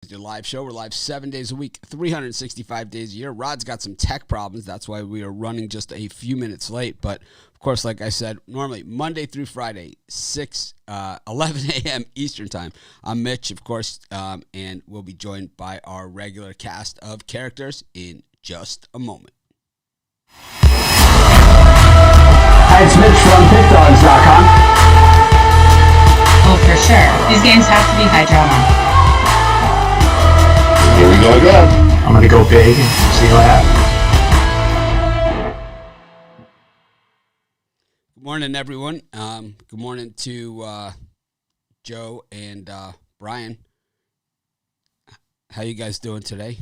Your live show. We're live 7 days a week, 365 days a year. Rod's got some tech problems. That's why we are running just a few minutes late. But, of course, like I said, normally Monday through Friday, 11 a.m. Eastern Time. I'm Mitch, of course, and we'll be joined by our regular cast of characters in just a moment. Hi, it's Mitch from PickDogs.com. Oh, for sure. These games have to be high drama. Here we go again. I'm going to go big and see what happens. Good morning, everyone. Good morning to Joe and Brian. How you guys doing today?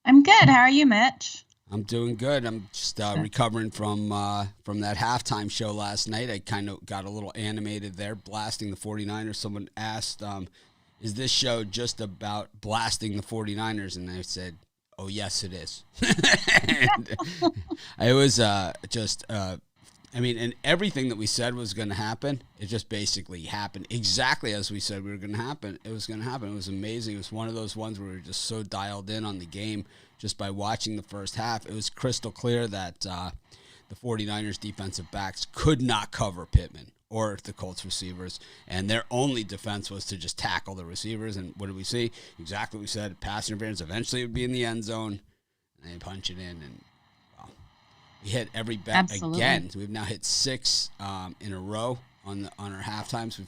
I'm good. How are you, Mitch? I'm doing good. I'm just recovering from that halftime show last night. I kind of got a little animated there, blasting the 49ers. Someone asked, is this show just about blasting the 49ers? And I said, oh, yes, it is. And it was and everything that we said was going to happen, it just basically happened exactly as we said we were going to happen. It was going to happen. It was amazing. It was one of those ones where we were just so dialed in on the game just by watching the first half. It was crystal clear that the 49ers defensive backs could not cover Pittman or the Colts receivers, and their only defense was to just tackle the receivers. And what did we see? Exactly what we said. Pass interference eventually would be in the end zone, and they punch it in, and we hit every bet Absolutely. Again. So we've now hit 6 in a row on our halftimes.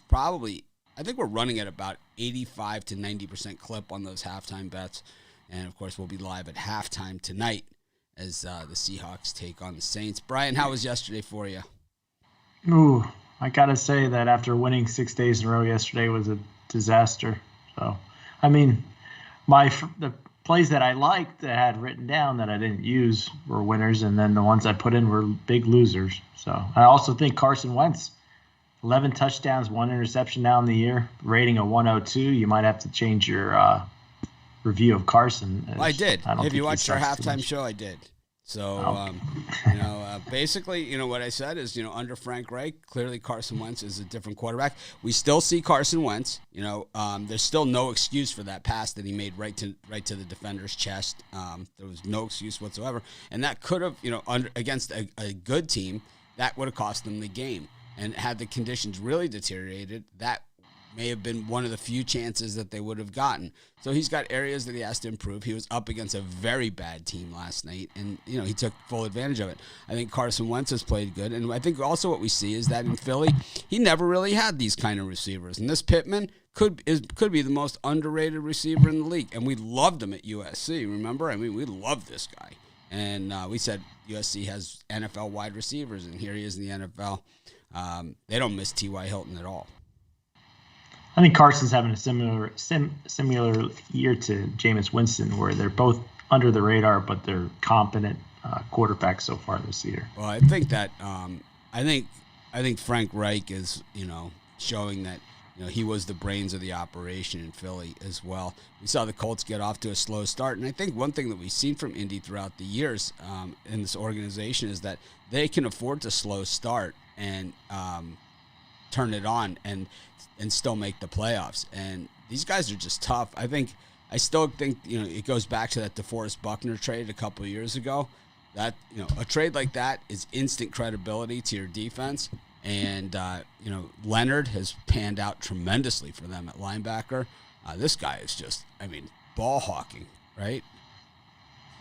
I think we're running at about 85 to 90% clip on those halftime bets, and of course we'll be live at halftime tonight as the Seahawks take on the Saints. Brian, how was yesterday for you? Ooh, I got to say that after winning 6 days in a row yesterday was a disaster. So, I mean, the plays that I liked that I had written down that I didn't use were winners, and then the ones I put in were big losers. So I also think Carson Wentz, 11 touchdowns, 1 interception now in the year, rating a 102. You might have to change your review of Carson. Well, I did. Have you watched our halftime much. show? I did. So, basically, what I said is, under Frank Reich, clearly Carson Wentz is a different quarterback. We still see Carson Wentz. There's still no excuse for that pass that he made right to the defender's chest. There was no excuse whatsoever, and that could have, against a good team, that would have cost them the game. And had the conditions really deteriorated, that may have been one of the few chances that they would have gotten. So he's got areas that he has to improve. He was up against a very bad team last night, and he took full advantage of it. I think Carson Wentz has played good, and I think also what we see is that in Philly, he never really had these kind of receivers. And this Pittman could be the most underrated receiver in the league, and we loved him at USC. Remember? I mean, we love this guy, and we said USC has NFL wide receivers, and here he is in the NFL. They don't miss T.Y. Hilton at all. I think Carson's having a similar year to Jameis Winston, where they're both under the radar, but they're competent quarterbacks so far this year. Well, I think that I think Frank Reich is showing that he was the brains of the operation in Philly as well. We saw the Colts get off to a slow start, and I think one thing that we've seen from Indy throughout the years in this organization is that they can afford to slow start and turn it on and still make the playoffs. And these guys are just tough. I still think it goes back to that DeForest Buckner trade a couple of years ago. That a trade like that is instant credibility to your defense. And Leonard has panned out tremendously for them at linebacker. This guy is just, ball hawking, right?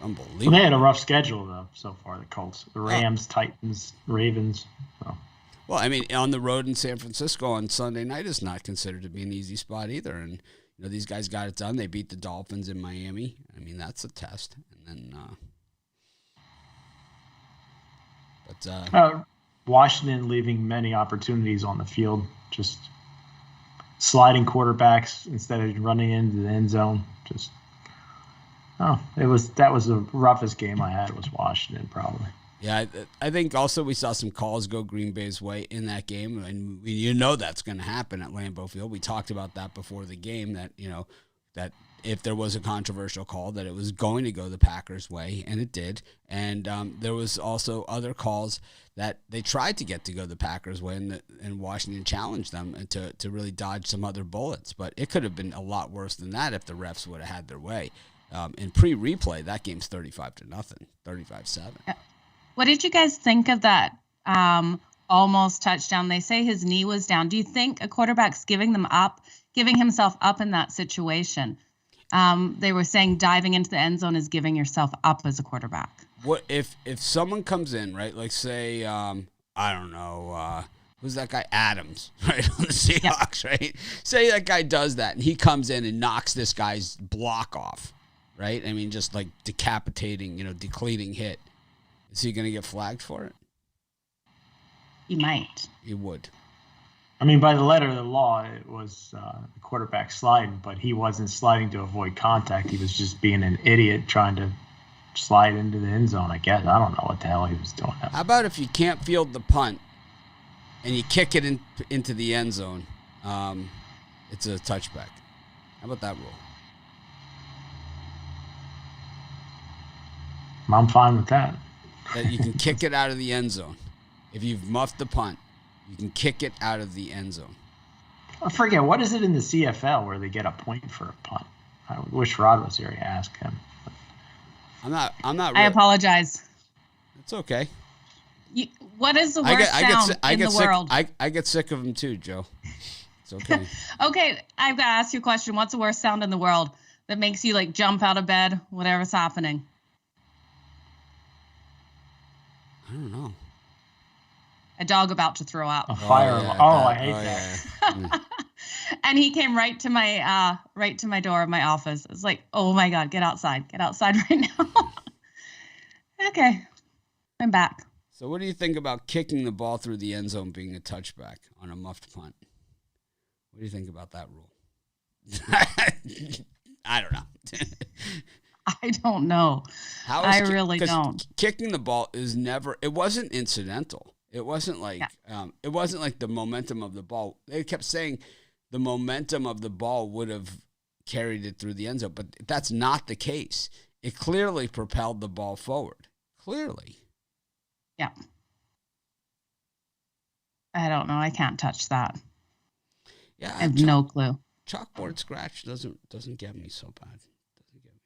Unbelievable. Well, they had a rough schedule though so far. The Colts, the Rams, Titans, Ravens. So. Well, on the road in San Francisco on Sunday night is not considered to be an easy spot either. And, these guys got it done. They beat the Dolphins in Miami. That's a test. And then, Washington leaving many opportunities on the field, just sliding quarterbacks instead of running into the end zone. That was the roughest game I had was Washington probably. Yeah, I think also we saw some calls go Green Bay's way in that game, and that's going to happen at Lambeau Field. We talked about that before the game, that that if there was a controversial call, that it was going to go the Packers' way, and it did. And there was also other calls that they tried to get to go the Packers' way, and Washington challenged them to really dodge some other bullets. But it could have been a lot worse than that if the refs would have had their way. In pre-replay, that game's 35-0, 35-7. What did you guys think of that almost touchdown? They say his knee was down. Do you think a quarterback's giving himself up in that situation? They were saying diving into the end zone is giving yourself up as a quarterback. What if someone comes in, right? Like say, I don't know, who's that guy? Adams, right, on the Seahawks, right? Say that guy does that, and he comes in and knocks this guy's block off, right? I mean, just like decapitating, decleating hit. Is he going to get flagged for it? He might. He would. I mean, by the letter of the law, it was the quarterback sliding, but he wasn't sliding to avoid contact. He was just being an idiot trying to slide into the end zone, I guess. I don't know what the hell he was doing. How about if you can't field the punt and you kick it into the end zone, it's a touchback? How about that rule? I'm fine with that. That you can kick it out of the end zone. If you've muffed the punt, you can kick it out of the end zone. I forget, what is it in the CFL where they get a point for a punt? I wish Rod was here to ask him. I'm not. I apologize. It's okay. What is the worst sound in the world? I get sick of them too, Joe. It's okay. Okay, I've got to ask you a question. What's the worst sound in the world that makes you like jump out of bed, whatever's happening? I don't know. A dog about to throw up. A fire alarm. I hate that. Yeah. And he came right to my door of my office. It's like, oh my God, get outside right now. Okay, I'm back. So what do you think about kicking the ball through the end zone being a touchback on a muffed punt? What do you think about that rule? I don't know. I don't know. I really don't. Kicking the ball is never. It wasn't incidental. It wasn't like it wasn't like the momentum of the ball. They kept saying the momentum of the ball would have carried it through the end zone, but that's not the case. It clearly propelled the ball forward. Clearly. Yeah. I don't know. I can't touch that. Yeah, I have no clue. Chalkboard scratch doesn't get me so bad. Doesn't get me.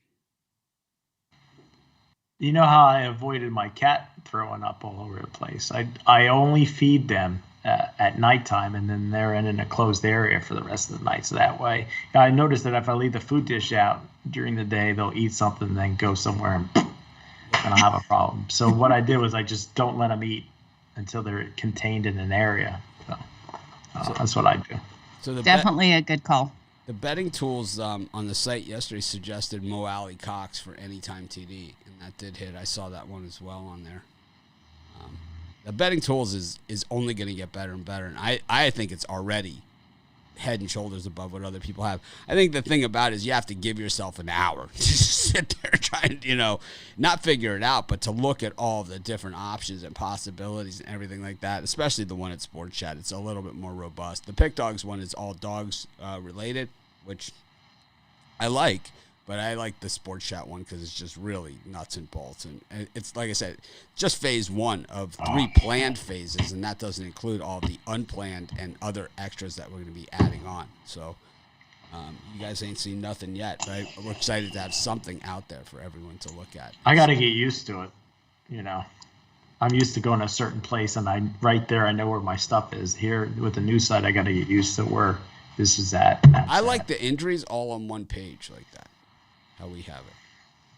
You know how I avoided my cat throwing up all over the place? I only feed them at nighttime, and then they're in a closed area for the rest of the night. So that way, I noticed that if I leave the food dish out during the day, they'll eat something and then go somewhere and I'll have a problem. So what I did was I just don't let them eat until they're contained in an area. So that's what I do. So definitely a good call. The betting tools on the site yesterday suggested Mo Alley Cox for anytime TD, and that did hit. I saw that one as well on there. The betting tools is only going to get better and better, and I think it's already head and shoulders above what other people have. I think the thing about it is you have to give yourself an hour to just sit there trying, not figure it out, but to look at all of the different options and possibilities and everything like that, especially the one at Sports Chat. It's a little bit more robust. The Pick Dogs one is all dogs related, which I like, but I like the Sports Chat one because it's just really nuts and bolts. And it's, like I said, just phase one of 3 planned phases, and that doesn't include all the unplanned and other extras that we're going to be adding on. So you guys ain't seen nothing yet, but we're excited to have something out there for everyone to look at. I got to get used to it, I'm used to going to a certain place, and I know where my stuff is. Here with the new site, I got to get used to where this is at. I like the injuries all on one page like that. How we have it.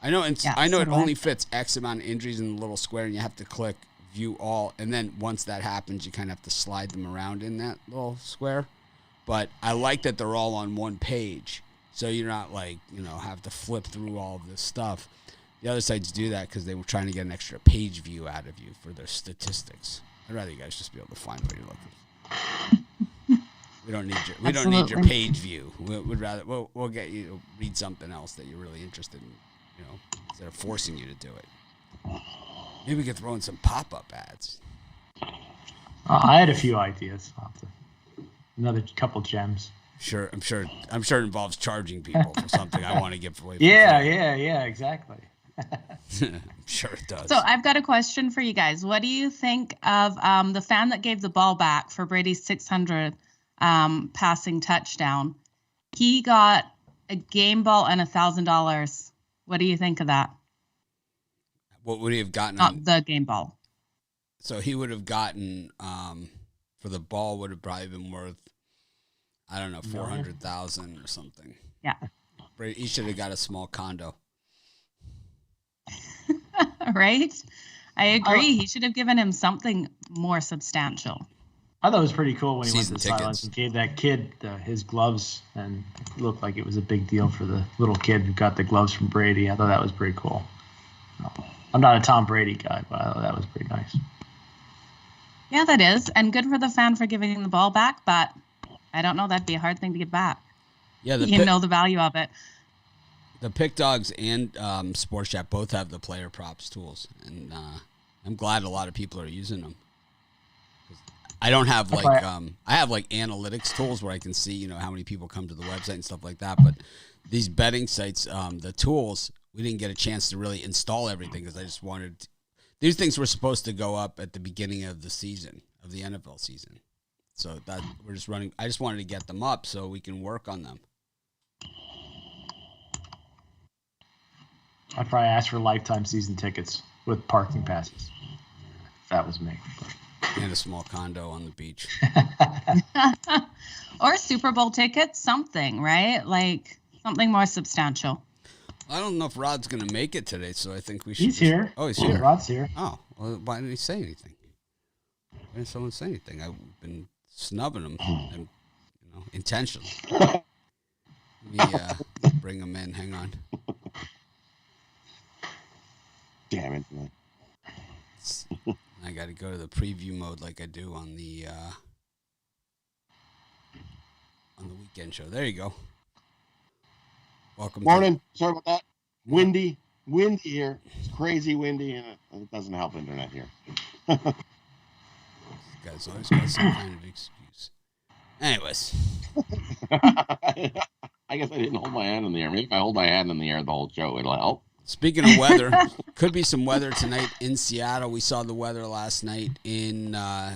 I know it only fits X amount of injuries in the little square, and you have to click view all, and then once that happens, you kind of have to slide them around in that little square. But I like that they're all on one page, so you're not like, have to flip through all of this stuff. The other sites do that because they were trying to get an extra page view out of you for their statistics. I'd rather you guys just be able to find what you're looking for. We don't need your page view. We'll get you to read something else that you're really interested in, instead of forcing you to do it. Maybe we could throw in some pop-up ads. I had a few ideas. Another couple gems. Sure, I'm sure it involves charging people for something I want to give away. Yeah, exactly. I'm sure it does. So I've got a question for you guys. What do you think of the fan that gave the ball back for Brady's 600 passing touchdown? He got a game ball and $1,000. What do you think of that? What would he have gotten? Not the game ball. So he would have gotten for the ball would have probably been worth, I don't know, 400,000 or something. Yeah. He should have got a small condo. Right? I agree. He should have given him something more substantial. I thought it was pretty cool when he went Season to the sidelines and gave that kid his gloves, and it looked like it was a big deal for the little kid who got the gloves from Brady. I thought that was pretty cool. I'm not a Tom Brady guy, but I thought that was pretty nice. Yeah, that is. And good for the fan for giving the ball back, but I don't know. That'd be a hard thing to get back. Yeah, you know the value of it. The Pick Dogs and Sports Chat both have the player props tools, and I'm glad a lot of people are using them. I don't have I have like analytics tools where I can see, how many people come to the website and stuff like that. But these betting sites, the tools, we didn't get a chance to really install everything because I just wanted these things were supposed to go up at the beginning of the season, of the NFL season. So that we're just running. I just wanted to get them up so we can work on them. I'd probably ask for lifetime season tickets with parking passes. If that was me. And a small condo on the beach. Or Super Bowl tickets, something, right? Like something more substantial. I don't know if Rod's going to make it today, so I think we should. He's here. Oh, he's here. Rod's here. Oh, well, why didn't he say anything? Why didn't someone say anything? I've been snubbing him, and intentionally. Let me bring him in. Hang on. Damn it, man. I got to go to the preview mode like I do on the weekend show. There you go. Welcome. Morning. Sorry about that. Windy here. It's crazy windy, and it doesn't help internet here. This guy's always got some kind of excuse. Anyways. I guess I didn't hold my hand in the air. Maybe if I hold my hand in the air the whole show, it'll help. Speaking of weather, could be some weather tonight in Seattle. We saw the weather last night in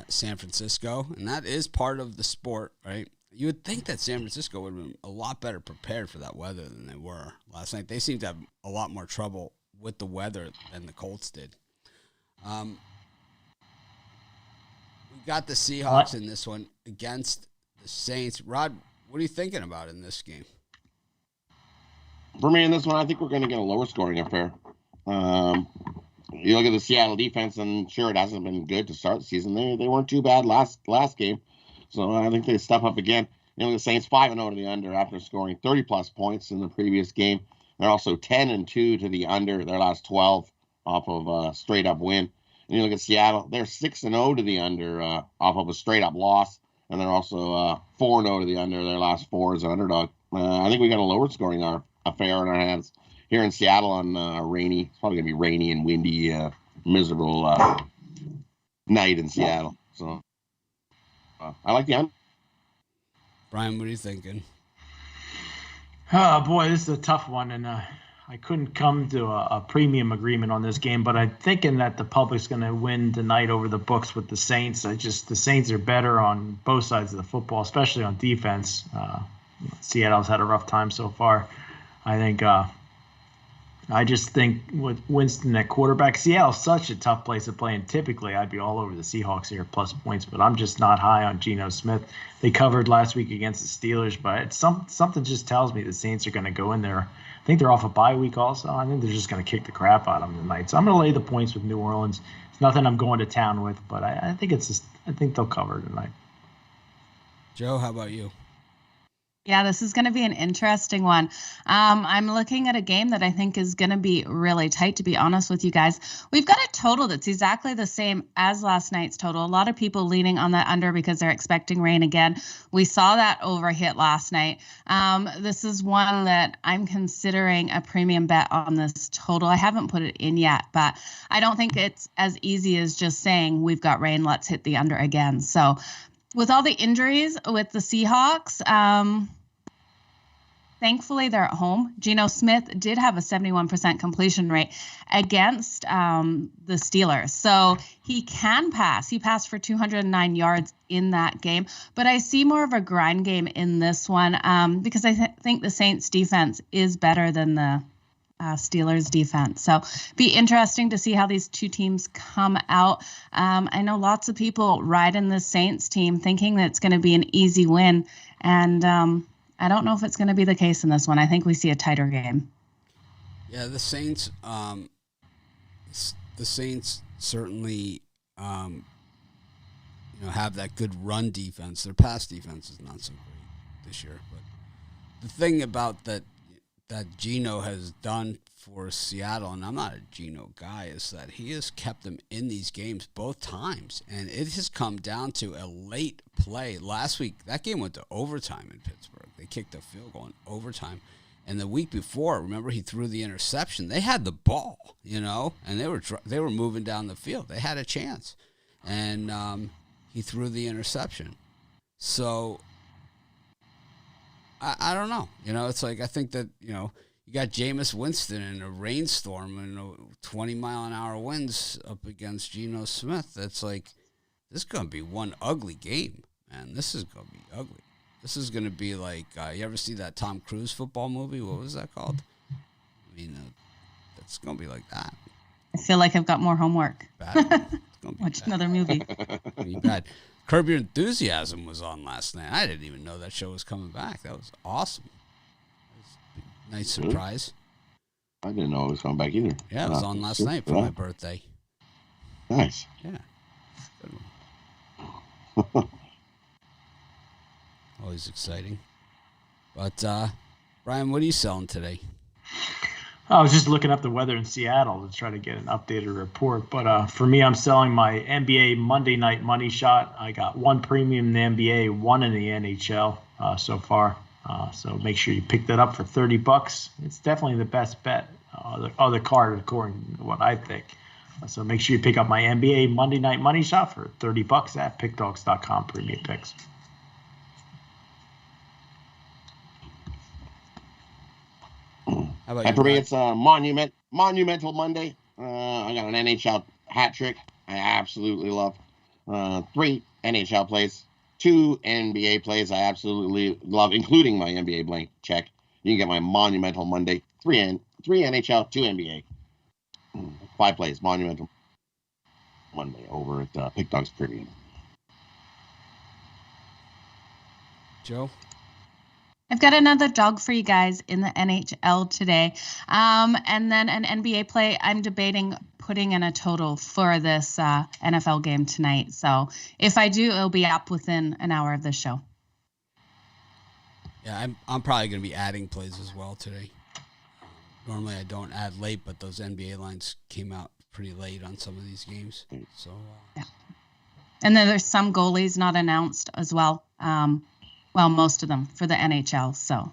San Francisco, and that is part of the sport, right? You would think that San Francisco would have been a lot better prepared for that weather than they were last night. They seemed to have a lot more trouble with the weather than the Colts did. We got the Seahawks in this one against the Saints. Rod, what are you thinking about in this game? For me in this one, I think we're going to get a lower scoring affair. You look at the Seattle defense, and sure, it hasn't been good to start the season. They weren't too bad last game, so I think they step up again. The Saints 5-0 to the under after scoring 30-plus points in the previous game. They're also 10-2 to the under their last 12 off of a straight-up win. And you look at Seattle, they're 6-0 to the under off of a straight-up loss, and they're also 4-0 to the under their last 4 as an underdog. I think we got a lower scoring affair in our hands here in Seattle on rainy. It's probably going to be rainy and windy, miserable night in Seattle. So I like the under. Brian, what are you thinking? Oh, boy, this is a tough one, and I couldn't come to a premium agreement on this game, but I'm thinking that the public's going to win tonight over the books with the Saints. The Saints are better on both sides of the football, especially on defense. Seattle's had a rough time so far. I just think with Winston at quarterback, Seattle's such a tough place to play, and typically I'd be all over the Seahawks here plus points, but I'm just not high on Geno Smith. They covered last week against the Steelers, but something just tells me the Saints are going to go in there. I think they're off a bye week also. I think they're just going to kick the crap out of them tonight. So I'm going to lay the points with New Orleans. It's nothing I'm going to town with, but I think they'll cover tonight. Joe, how about you? Yeah, this is going to be an interesting one. I'm looking at a game that I think is going to be really tight, to be honest with you guys. We've got a total that's exactly the same as last night's total. A lot of people leaning on that under because they're expecting rain again. We saw that over hit last night. This is one that I'm considering a premium bet on this total. I haven't put it in yet, but I don't think it's as easy as just saying we've got rain, let's hit the under again. So with all the injuries with the Seahawks, thankfully they're at home. Geno Smith did have a 71% completion rate against the Steelers. So he can pass. He passed for 209 yards in that game. But I see more of a grind game in this one because I think the Saints defense is better than the Steelers defense. So be interesting to see how these two teams come out. I know lots of people riding the Saints team thinking that it's going to be an easy win. And I don't know if it's going to be the case in this one. I think we see a tighter game. Yeah, the Saints certainly have that good run defense. Their pass defense is not so great this year. But the thing about that Geno has done for Seattle, and I'm not a Geno guy, is that he has kept them in these games both times. And it has come down to a late play. Last week, that game went to overtime in Pittsburgh. They kicked a field goal in overtime. And the week before, remember, he threw the interception. They had the ball, and they were moving down the field. They had a chance. And he threw the interception. So I don't know. It's like I think that, you got Jameis Winston in a rainstorm and 20-mile-an-hour winds up against Geno Smith. That's like, this is going to be one ugly game, man. This is going to be ugly. This is going to be like, you ever see that Tom Cruise football movie? What was that called? I mean, it's going to be like that. I feel like I've got more homework. Bad. It's gonna be Watch bad. another movie. Be bad. Curb Your Enthusiasm was on last night. I didn't even know that show was coming back. That was awesome. It was a nice surprise. I didn't know it was coming back either. Yeah, it was on last night for my birthday. Nice. Yeah. Good one. Always exciting. But, Brian, what are you selling today? I was just looking up the weather in Seattle to try to get an updated report. But for me, I'm selling my NBA Monday Night Money Shot. I got one premium in the NBA, one in the NHL so far. So make sure you pick that up for $30. It's definitely the best bet, other card according to what I think. So make sure you pick up my NBA Monday Night Money Shot for $30 at pickdogs.com premium picks. How about And you, for me, Brian? it's a monumental Monday. I got an NHL hat trick. I absolutely love 3 NHL plays, 2 NBA plays. I absolutely love, including my NBA blank check. You can get my monumental Monday, 3 NHL, 2 NBA, 5 plays, monumental Monday over at Pick Dogs Premium. Joe? I've got another dog for you guys in the NHL today. And then an NBA play. I'm debating putting in a total for this NFL game tonight. So if I do, it'll be up within an hour of the show. Yeah, I'm probably going to be adding plays as well today. Normally I don't add late, but those NBA lines came out pretty late on some of these games. So yeah. And then there's some goalies not announced as well. Well, most of them for the NHL. So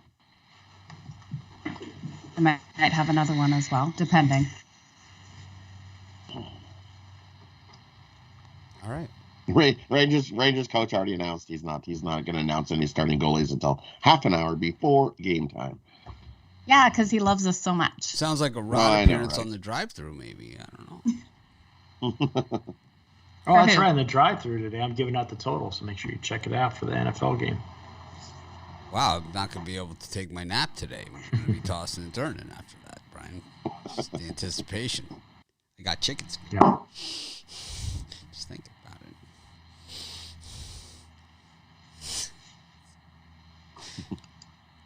I might have another one as well, depending. all right. Rangers coach already announced he's not going to announce any starting goalies until half an hour before game time. Yeah, because he loves us so much. Sounds like a Rod appearance right? on the drive-through, maybe. I don't know. Oh, that's right. In the drive-through today, I'm giving out the total, so make sure you check it out for the NFL game. Wow, I'm not going to be able to take my nap today. I'm going to be tossing and turning after that, Brian. Just the anticipation. I got chickens. Yeah. Just think about it.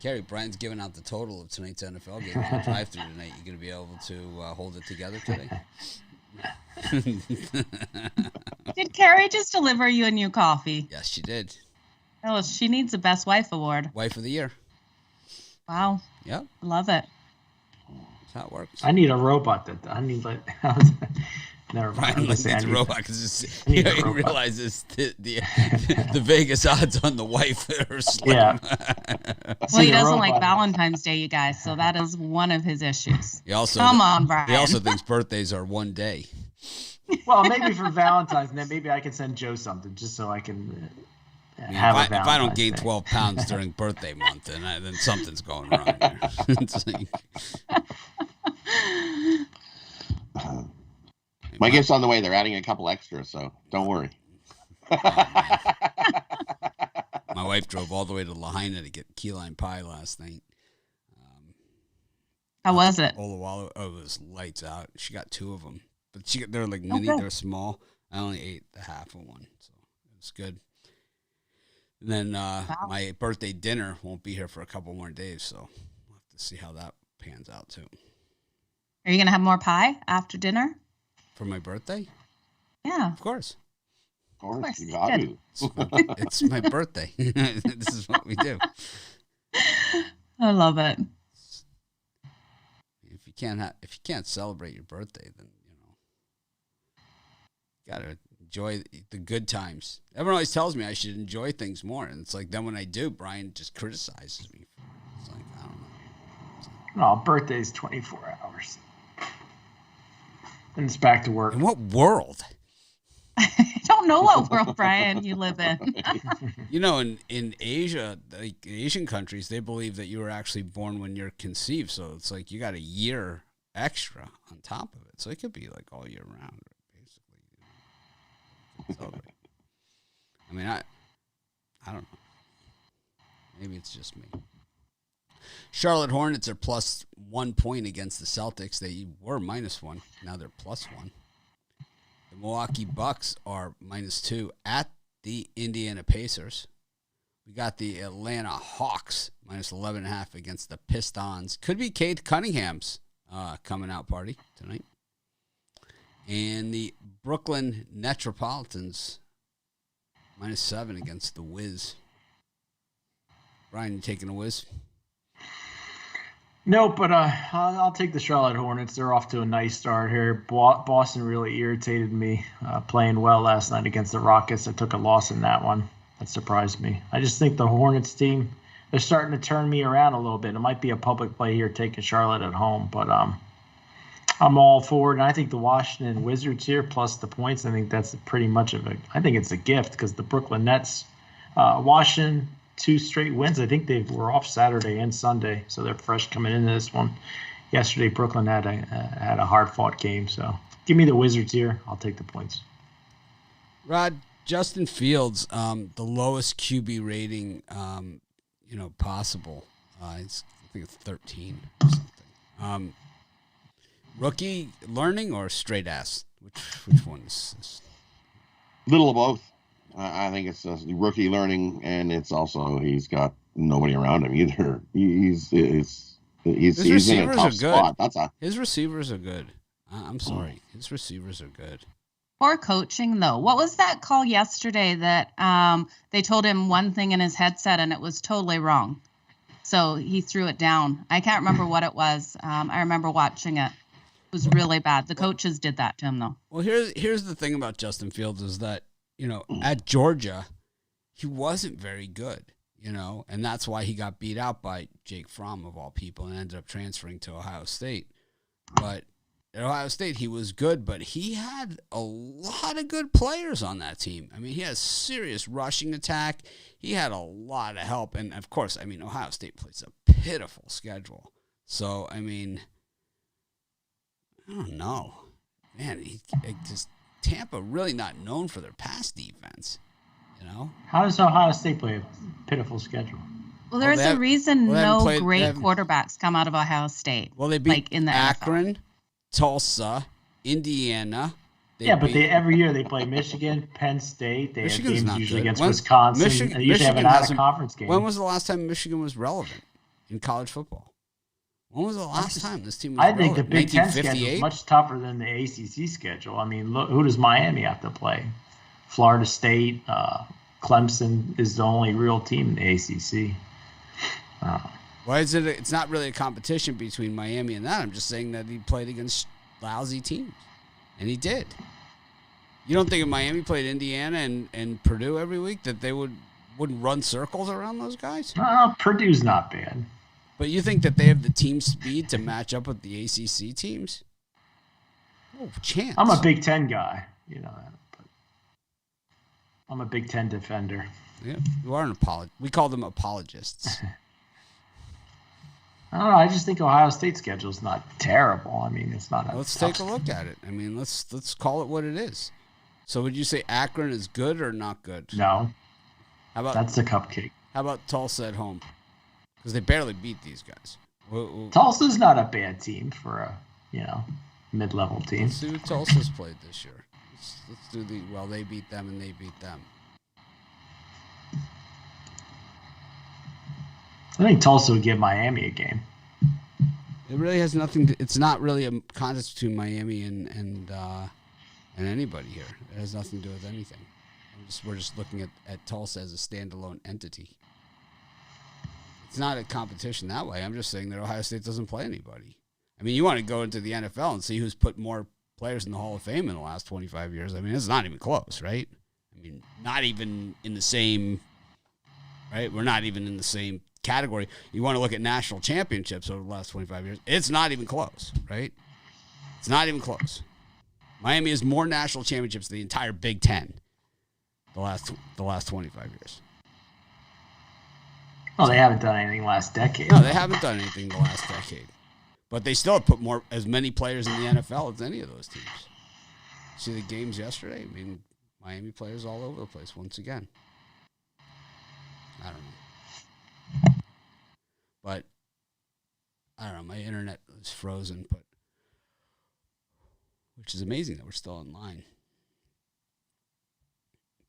Kerry, Brian's giving out the total of tonight's NFL game on the drive-through tonight. You going to be able to hold it together today? Did Carrie just deliver you a new coffee? Yes, she did. Oh, she needs the Best Wife Award. Wife of the year. Wow. Yep. Love it. That's how it works. I need a robot that I need like never mind. Brian needs a robot because he realizes the Vegas odds on the wife are slim. Yeah. Well, he doesn't like Valentine's Day, you guys, so that is one of his issues. Come on, Brian. He also thinks birthdays are one day. Well, maybe for Valentine's, and then maybe I can send Joe something just so I can I mean, have a if I don't Valentine's gain Day. 12 pounds during birthday month, then something's going wrong there. It's like, My gift's on the way. They're adding a couple extras, so don't worry. my wife drove all the way to Lahaina to get key lime pie last night. How was it? Olawalo, it was lights out. She got 2 of them, but they're like Oh, mini, good. they're small. I only ate the half of one, so it was good. And then my birthday dinner won't be here for a couple more days, so we'll have to see how that pans out too. Are you going to have more pie after dinner? For my birthday? Yeah. Of course. Of course, course, you got good. to. It's my birthday. This is what we do. I love it. If you can't celebrate your birthday, then you gotta enjoy the good times. Everyone always tells me I should enjoy things more, and it's like then when I do, Brian just criticizes me. It's like I don't know. No, birthday's 24 hours. Then it's back to work. In what world? I don't know what world, Brian, you live in. In Asia, like Asian countries, they believe that you were actually born when you're conceived. So it's like you got a year extra on top of it. So it could be like all year round, basically. Celebrate. I mean, I don't know. Maybe it's just me. Charlotte Hornets are plus 1 point against the Celtics. They were -1. Now they're +1. The Milwaukee Bucks are -2 at the Indiana Pacers. We got the Atlanta Hawks -11.5 against the Pistons. Could be Cade Cunningham's coming out party tonight. And the Brooklyn Metropolitans -7 against the Wiz. Brian, you taking a Wiz? No, but I'll take the Charlotte Hornets. They're off to a nice start here. Boston really irritated me playing well last night against the Rockets. I took a loss in that one. That surprised me. I just think the Hornets team, they're starting to turn me around a little bit. It might be a public play here taking Charlotte at home, but I'm all for it. And I think the Washington Wizards here plus the points, I think that's pretty much I think it's a gift because the Brooklyn Nets, Washington, 2 straight wins. I think they were off Saturday and Sunday, so they're fresh coming into this one. Yesterday, Brooklyn had a hard-fought game, so give me the Wizards here. I'll take the points. Rod, Justin Fields, the lowest QB rating, possible. I think it's 13 or something. Rookie learning or straight ass? Which one is this? Little of both. I think it's rookie learning, and it's also he's got nobody around him either. He's in a tough spot. His receivers are good. I'm sorry, his receivers are good. Poor coaching, though. What was that call yesterday that they told him one thing in his headset and it was totally wrong? So he threw it down. I can't remember what it was. I remember watching it. It was really bad. The coaches did that to him, though. Well, here's the thing about Justin Fields is that, at Georgia, he wasn't very good, and that's why he got beat out by Jake Fromm, of all people, and ended up transferring to Ohio State. But at Ohio State, he was good, but he had a lot of good players on that team. I mean, he had a serious rushing attack. He had a lot of help. And, of course, Ohio State plays a pitiful schedule. So, I don't know. Man, Tampa really not known for their pass defense, How does Ohio State play a pitiful schedule? Well, there's a reason great quarterbacks come out of Ohio State. Well, they beat in the Akron, Tulsa, Indiana. But every year they play Michigan, Penn State. They have games usually against Wisconsin. Michigan, and they usually have an out-of-conference game. When was the last time Michigan was relevant in college football? When was the last time this team was relevant? I think the Big Ten schedule is much tougher than the ACC schedule. I mean, look, who does Miami have to play? Florida State, Clemson is the only real team in the ACC. Why is it? It's not really a competition between Miami and that. I'm just saying that he played against lousy teams, and he did. You don't think if Miami played Indiana and Purdue every week that they wouldn't run circles around those guys? Purdue's not bad. But you think that they have the team speed to match up with the ACC teams? No chance. I'm a Big Ten guy, but I'm a Big Ten defender. Yeah, you are an apologist. We call them apologists. I don't know. I just think Ohio State's schedule is not terrible. I mean, it's not. Let's take a look at it. I mean, let's call it what it is. So, would you say Akron is good or not good? No. How about that's a cupcake? How about Tulsa at home? Because they barely beat these guys. Tulsa's not a bad team for a mid-level team. Let's see who Tulsa's played this year. Let's do they beat them and they beat them. I think Tulsa would give Miami a game. It really has nothing. It's not really a contest between Miami and anybody here. It has nothing to do with anything. We're just looking at Tulsa as a standalone entity. It's not a competition that way. I'm just saying that Ohio State doesn't play anybody. I mean, you want to go into the NFL and see who's put more players in the Hall of Fame in the last 25 years. I mean, it's not even close, right? I mean, not even in the same, right? We're not even in the same category. You want to look at national championships over the last 25 years. It's not even close, right? It's not even close. Miami has more national championships than the entire Big Ten the last 25 years. Well, they haven't done anything last decade. No, they haven't done anything the last decade. But they still have put as many players in the NFL as any of those teams. See the games yesterday? I mean, Miami players all over the place once again. I don't know. But, I don't know. My internet is frozen, which is amazing that we're still online.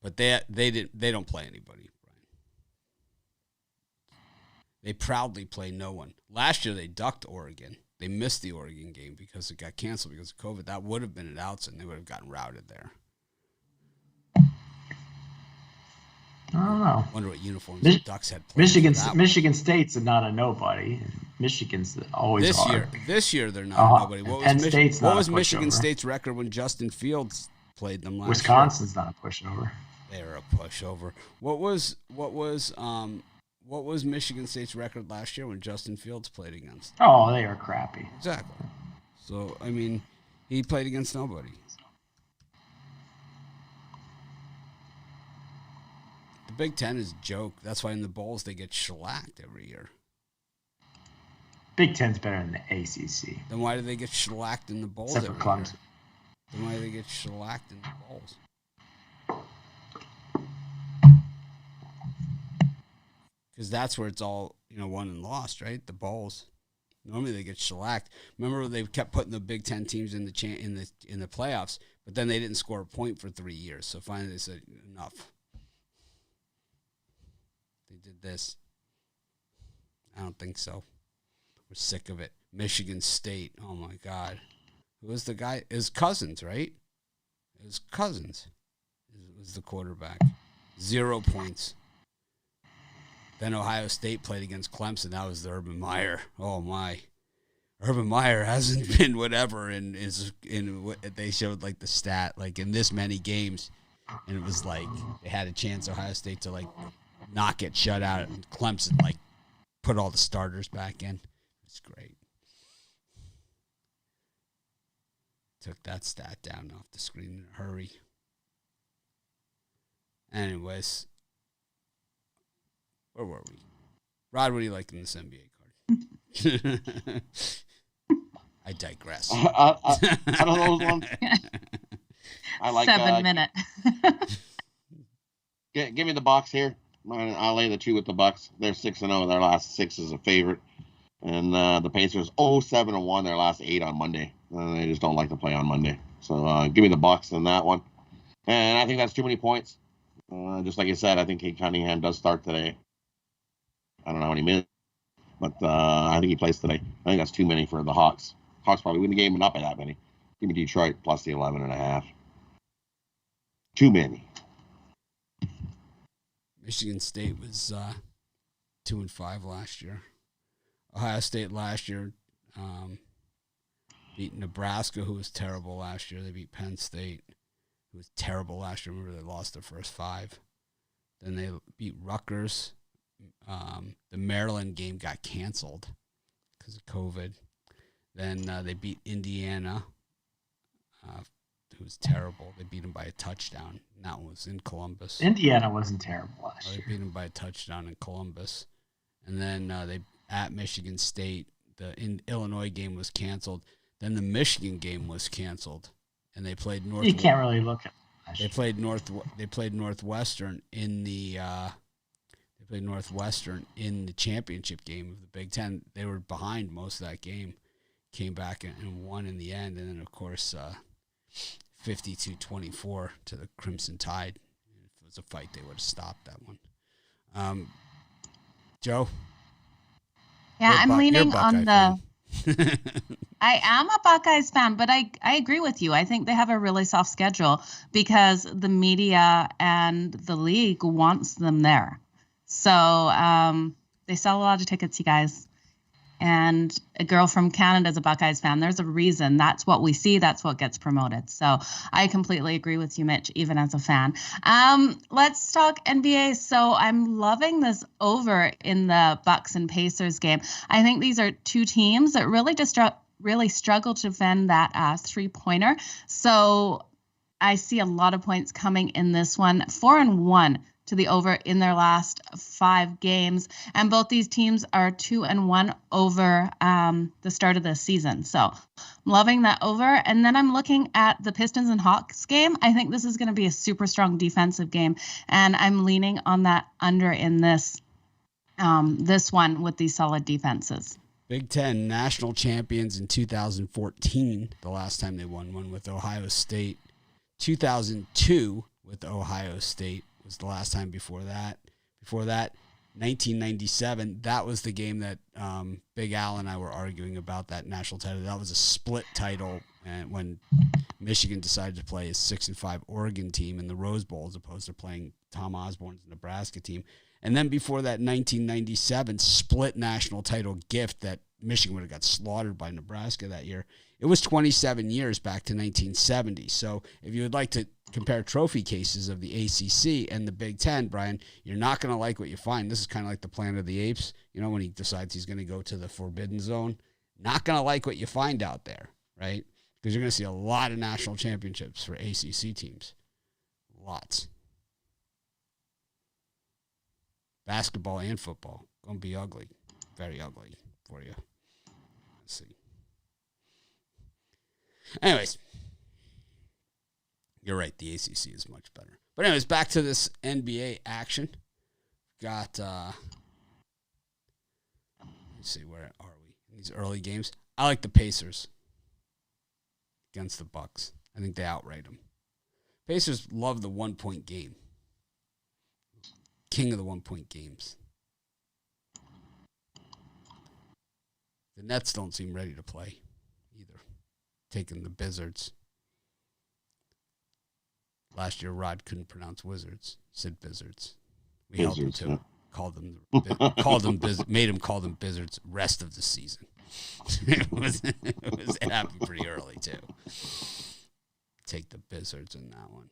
But they don't play anybody, Brian. They proudly play no one. Last year they ducked Oregon. They missed the Oregon game because it got canceled because of COVID. That would have been at Outson. They would have gotten routed there. I don't know. Wonder what uniforms the Ducks had played. Michigan State's not a nobody. Michigan's always This year they're not a nobody. What was Michigan pushover. State's record when Justin Fields played them last Wisconsin's not a pushover. They were a pushover. What was Michigan State's record last year when Justin Fields played against? Oh, they are crappy. Exactly. So, I mean, he played against nobody. The Big Ten is a joke. That's why in the bowls they get shellacked every year. Big Ten's better than the ACC. Then why do they get shellacked in the bowls Except for every Clemson. year? Then why do they get shellacked in the bowls? Because that's where it's all, won and lost, right? The bowls. Normally they get shellacked. Remember they kept putting the Big Ten teams in the playoffs, but then they didn't score a point for 3 years. So finally they said, enough. They did this. I don't think so. We're sick of it. Michigan State. Oh my God. Who was the guy? It was Cousins, right? It was Cousins. It was the quarterback. 0 points. Then Ohio State played against Clemson. That was the Urban Meyer. Oh my, Urban Meyer hasn't been whatever, and they showed like the stat like in this many games, and it was like they had a chance Ohio State to like not get shut out, and Clemson like put all the starters back in. It's great. Took that stat down off the screen in a hurry. Anyways. Where were we? Rod, what do you like in this NBA card? I digress. Out of those ones, I like 7 minute. Give me the Bucks here. I'll lay the 2 with the Bucks. They're 6-0. Their last 6 is a favorite, and the Pacers 7-1. Their last 8 on Monday. They just don't like to play on Monday. So give me the Bucks in that one. And I think that's too many points. Just like you said, I think Kate Cunningham does start today. I don't know how many minutes, but I think he plays today. I think that's too many for the Hawks. Hawks probably win the game, but not by that many. Give me Detroit plus the 11.5. Too many. Michigan State was 2-5 last year. Ohio State last year beat Nebraska, who was terrible last year. They beat Penn State, who was terrible last year. Remember, they lost their first 5. Then they beat Rutgers. The Maryland game got canceled because of COVID. Then they beat Indiana, who was terrible. They beat them by a touchdown. And that one was in Columbus. Indiana wasn't terrible last They year. beat them by a touchdown in Columbus. And then they at Michigan State. The Illinois game was canceled. Then the Michigan game was canceled, and they played North. You can't really look at. They played Northwestern in the. They played Northwestern in the championship game of the Big Ten. They were behind most of that game, came back and won in the end, and then of course, 52-24 to the Crimson Tide. If it was a fight, they would have stopped that one. Joe. Yeah, I'm leaning on the. Fan. I am a Buckeyes fan, but I agree with you. I think they have a really soft schedule because the media and the league wants them there. So they sell a lot of tickets, you guys. And a girl from Canada is a Buckeyes fan. There's a reason. That's what we see. That's what gets promoted. So I completely agree with you, Mitch, even as a fan. Let's talk NBA. So I'm loving this over in the Bucks and Pacers game. I think these are two teams that really struggle to defend that three-pointer. So I see a lot of points coming in this one. 4-1 to the over in their last 5 games. And both these teams are 2-1 over the start of the season. So I'm loving that over. And then I'm looking at the Pistons and Hawks game. I think this is going to be a super strong defensive game. And I'm leaning on that under in this one with these solid defenses. Big Ten national champions in 2014, the last time they won one with Ohio State. 2002 with Ohio State was the last time before that. Before that, 1997, that was the game that Big Al and I were arguing about, that national title. That was a split title, and when Michigan decided to play a 6-5 Oregon team in the Rose Bowl as opposed to playing Tom Osborne's Nebraska team. And then before that, 1997 split national title gift that Michigan would have got slaughtered by Nebraska that year. It was 27 years back to 1970. So if you would like to compare trophy cases of the ACC and the Big Ten, Brian, you're not going to like what you find. This is kind of like the Planet of the Apes, when he decides he's going to go to the Forbidden Zone. Not going to like what you find out there, right? Because you're going to see a lot of national championships for ACC teams. Lots. Basketball and football. Going to be ugly. Very ugly for you. Let's see. Anyways. You're right. The ACC is much better. But anyways, back to this NBA action. Got, let's see, where are we? In these early games. I like the Pacers against the Bucks. I think they outright them. Pacers love the 1-point game. King of the 1-point games. The Nets don't seem ready to play either. Taking the Bizzards. Last year, Rod couldn't pronounce wizards. Said Bizzards. We helped him too. Made him call them Bizzards rest of the season. It happened pretty early too. Take the Bizzards in that one.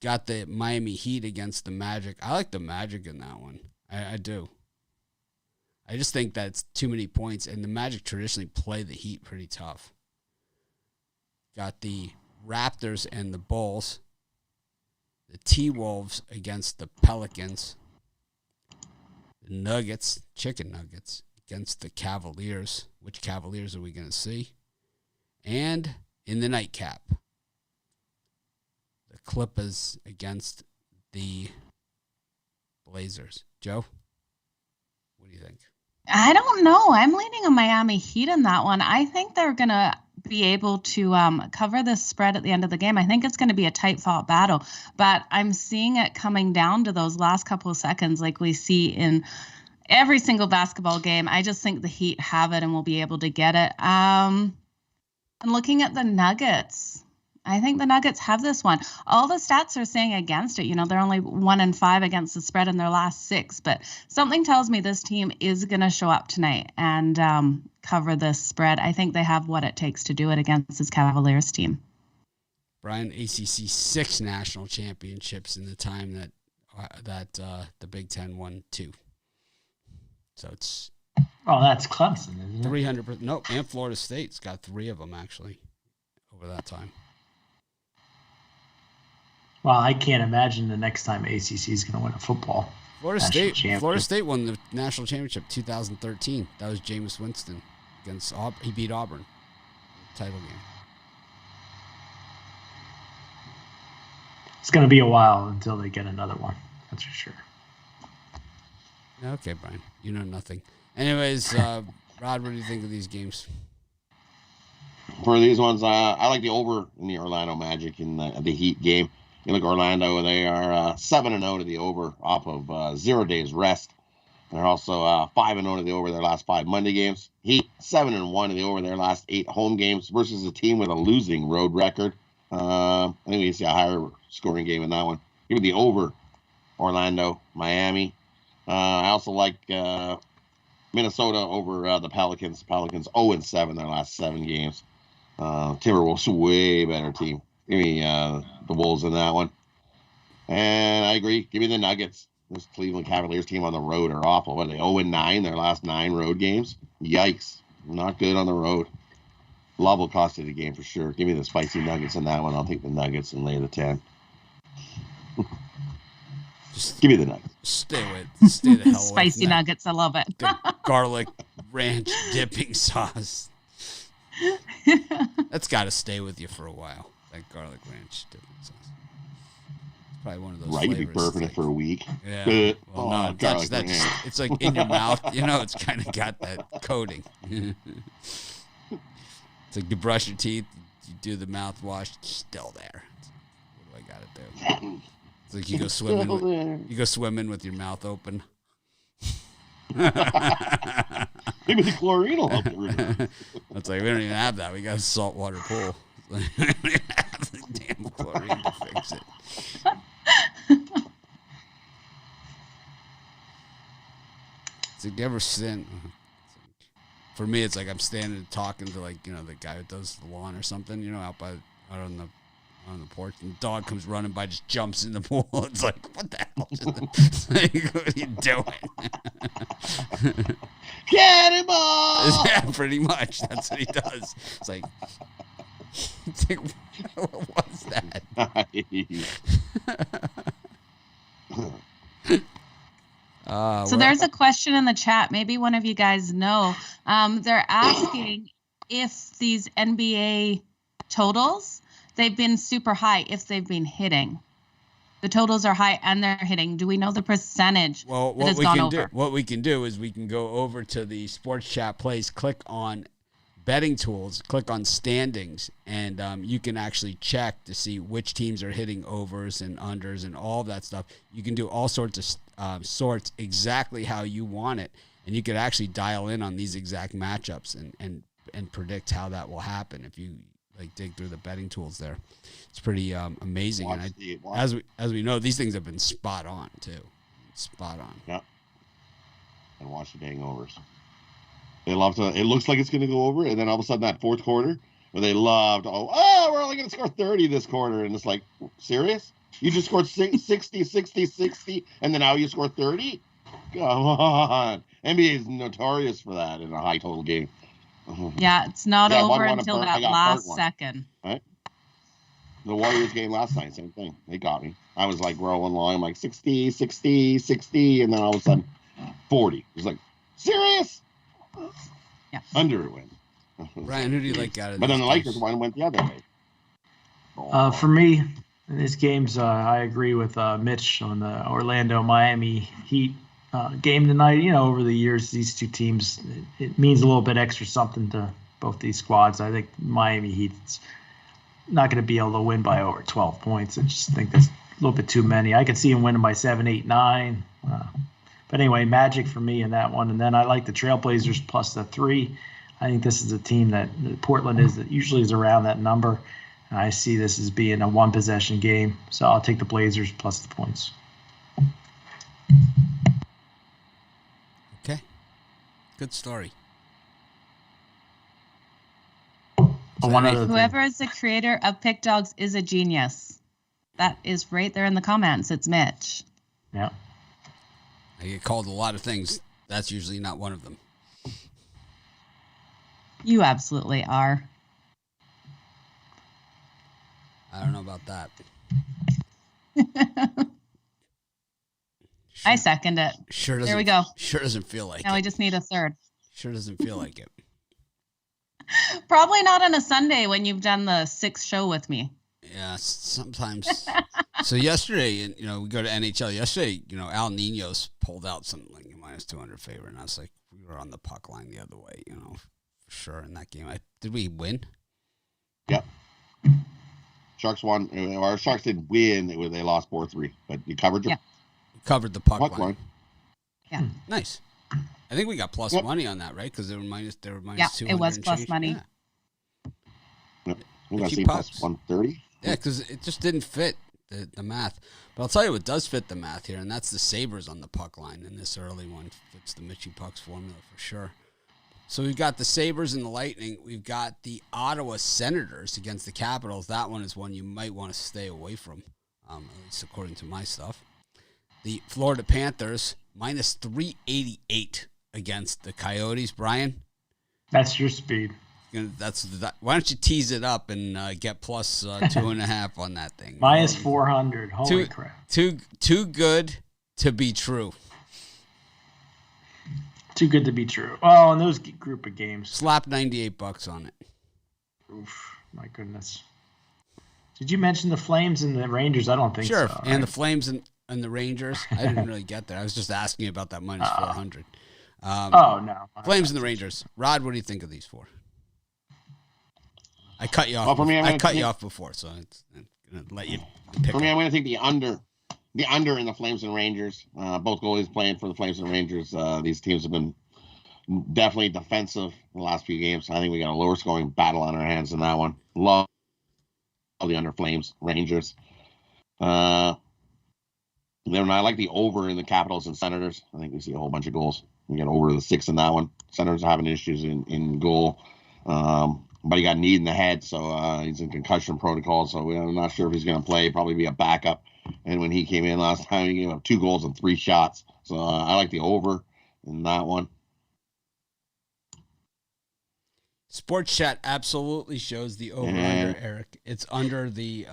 Got the Miami Heat against the Magic. I like the Magic in that one. I do. I just think that's too many points, and the Magic traditionally play the Heat pretty tough. Got the Raptors and the Bulls. The T-Wolves against the Pelicans. The Nuggets, Chicken Nuggets, against the Cavaliers. Which Cavaliers are we going to see? And in the nightcap, the Clippers against the Blazers. Joe, what do you think? I don't know. I'm leaning on Miami Heat in that one. I think they're going to be able to cover this spread at the end of the game. I think it's going to be a tight-fought battle, but I'm seeing it coming down to those last couple of seconds like we see in every single basketball game. I just think the Heat have it and will be able to get it. And looking at the Nuggets, I think the Nuggets have this one. All the stats are saying against it. They're only 1-5 against the spread in their last 6, but something tells me this team is going to show up tonight and cover this spread. I think they have what it takes to do it against this Cavaliers team. Brian, ACC 6 national championships in the time that the Big Ten won 2. So it's that's Clemson, isn't it? 300%. No, and Florida State's got 3 of them actually. over that time. Well, I can't imagine the next time ACC is going to win a football. Florida State won the national championship 2013. That was Jameis Winston against Auburn. He beat Auburn in the title game. It's going to be a while until they get another one. That's for sure. Okay, Brian. You know nothing. Anyways, Rod, what do you think of these games? For these ones, I like the over in the Orlando Magic in the Heat game. You look Orlando, they are 7-0 to the over off of 0 days rest. They're also 5-0 to the over their last 5 Monday games. Heat 7-1 to the over their last 8 home games versus a team with a losing road record. I think we see a higher scoring game in that one. Give me the over Orlando, Miami. I also like Minnesota over the Pelicans. Pelicans 0-7 their last 7 games. Timberwolves way better team. Give me the Wolves in that one. And I agree. Give me the Nuggets. This Cleveland Cavaliers team on the road are awful. What are they, 0-9 their last 9 road games? Yikes. Not good on the road. Love will cost you the game for sure. Give me the spicy Nuggets in that one. I'll take the Nuggets and lay the 10. Just give me the Nuggets. Stay the hell Spicy nuggets. I love it. The garlic ranch dipping sauce. That's got to stay with you for a while. That garlic ranch dipping sauce. It's probably one of those right, you'd be flavors. burping it for a week. Yeah. Well, no, garlic that's it's like in your mouth. It's kind of got that coating. It's like you brush your teeth, you do the mouthwash, it's still there. What do I got to do? It's like you go swimming with your mouth open. Maybe the chlorine will help it. It's like we don't even have that. We got a saltwater pool. We don't even have the damn chlorine to fix it. It's like you ever sin. For me, it's like I'm standing talking to the guy who does the lawn or something, out on the porch, and the dog comes running by, just jumps in the pool. It's like, what the hell? What are you doing? Cannonball! Yeah, pretty much. That's what he does. It's like what was that? So there's a question in the chat. Maybe one of you guys know. They're asking if these NBA totals, they've been super high, if they've been hitting. The totals are high and they're hitting. Do we know the percentage that has gone over? What we can do is we can go over to the Sports Chat Plays, click on betting tools, click on standings, and you can actually check to see which teams are hitting overs and unders and all of that stuff. You can do all sorts of sorts exactly how you want it, and you could actually dial in on these exact matchups and predict how that will happen if you dig through the betting tools there. It's pretty amazing. As we know, these things have been spot on too. Spot on. Yeah. And watch the dang overs. They love to. It looks like it's going to go over, and then all of a sudden that fourth quarter, where they love to, we're only going to score 30 this quarter, and it's like, serious? You just scored 60, and then now you score 30? Come on. NBA is notorious for that in a high total game. Yeah, it's not over until that last second. Right? The Warriors game last night, same thing. They got me. I was like rolling along. I'm like 60, and then all of a sudden 40. It was like, serious? Yeah. Under it went. Ryan, who do you like out of But this? then the Lakers one went the other way. For me, in these games, I agree with Mitch on the Orlando-Miami Heat game tonight. Over the years, these two teams, it means a little bit extra something to both these squads. I think Miami Heat's not going to be able to win by over 12 points. I just think that's a little bit too many. I could see them winning by 7, 8, 9. But anyway, Magic for me in that one. And then I like the Trailblazers plus the 3. I think this is a team that Portland that usually is around that number. And I see this as being a one-possession game. So I'll take the Blazers plus the points. Okay. Good story. Whoever is the creator of Pick Dogs is a genius. That is right there in the comments. It's Mitch. Yeah. I get called a lot of things. That's usually not one of them. You absolutely are. about that? I second it. Sure doesn't. There we go. Sure doesn't feel like Now it. we just need a third. Sure doesn't feel like it. Probably not on a Sunday when you've done the 6th show with me. Yeah, sometimes. So yesterday, we go to NHL. Yesterday, Al Nino's pulled out something like minus 200 favorite, and I was like, we were on the puck line the other way, for sure in that game. Did we win? Yep. Sharks won. Our Sharks did win. They lost 4-3, but you covered your Covered the puck line. Yeah. Nice. I think we got plus money on that, right? Because they were minus 200. Yeah, it was plus money. Yeah. Yep. We got Cheap plus pucks. 130. Yeah, because it just didn't fit the math. But I'll tell you what does fit the math here, and that's the Sabres on the puck line. And this early one fits the Mitchie Pucks formula for sure. So we've got the Sabres and the Lightning. We've got the Ottawa Senators against the Capitals. That one is one you might want to stay away from, at least according to my stuff. The Florida Panthers, minus 388 against the Coyotes. Brian? That's your speed. Why don't you tease it up and get plus 2.5 on that thing? Minus 400. Holy crap. Too good to be true. Too good to be true. Oh, and those group of games. Slap $98 on it. Oof, my goodness. Did you mention the Flames and the Rangers? I don't think so. Sure, Right? and the Flames and the Rangers. I didn't really get there. I was just asking you about that minus 400. No. Flames and the Rangers. Rod, what do you think of these four? I cut you off. Well, for me, I cut you off before, so I'm going to let you pick For me, up. I'm going to take the under. The under in the Flames and Rangers. Both goalies playing for the Flames and Rangers. These teams have been definitely defensive in the last few games. I think we got a lower scoring battle on our hands in that one. Love the under Flames, Rangers. Then I like the over in the Capitals and Senators. I think we see a whole bunch of goals. We got over the 6 in that one. Senators are having issues in goal. But he got knee in the head, so he's in concussion protocol. So I'm not sure if he's going to play. Probably be a backup. And when he came in last time, he gave up 2 goals and 3 shots. So I like the over in that one. Sports Chat absolutely shows the over-under, Eric. It's under the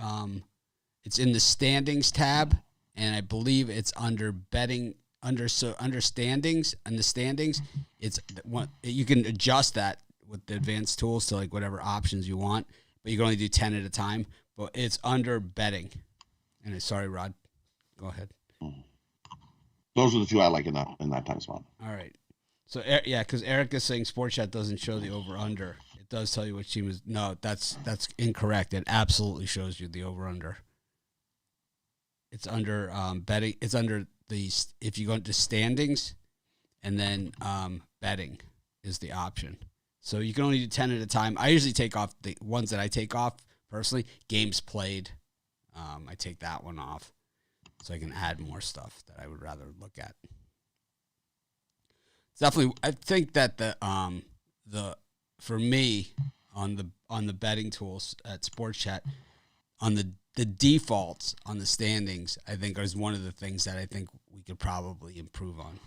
it's in the standings tab, and I believe it's under betting under standings, and the standings, it's one you can adjust that with the advanced tools to like whatever options you want, but you can only do 10 at a time. But it's under betting. And sorry, Rod, go ahead. Those are the 2 I like in that time spot. All right. So yeah, because Eric is saying Sports Chat doesn't show the over under. It does tell you which team is. No, that's incorrect. It absolutely shows you the over under. It's under betting. It's under the if you go into standings, and then betting is the option. So you can only do 10 at a time. I usually take off the ones that I take off personally. Games played. I take that one off, so I can add more stuff that I would rather look at. Definitely, I think that the for me on the betting tools at Sports Chat, on the defaults on the standings, I think is one of the things that I think we could probably improve on.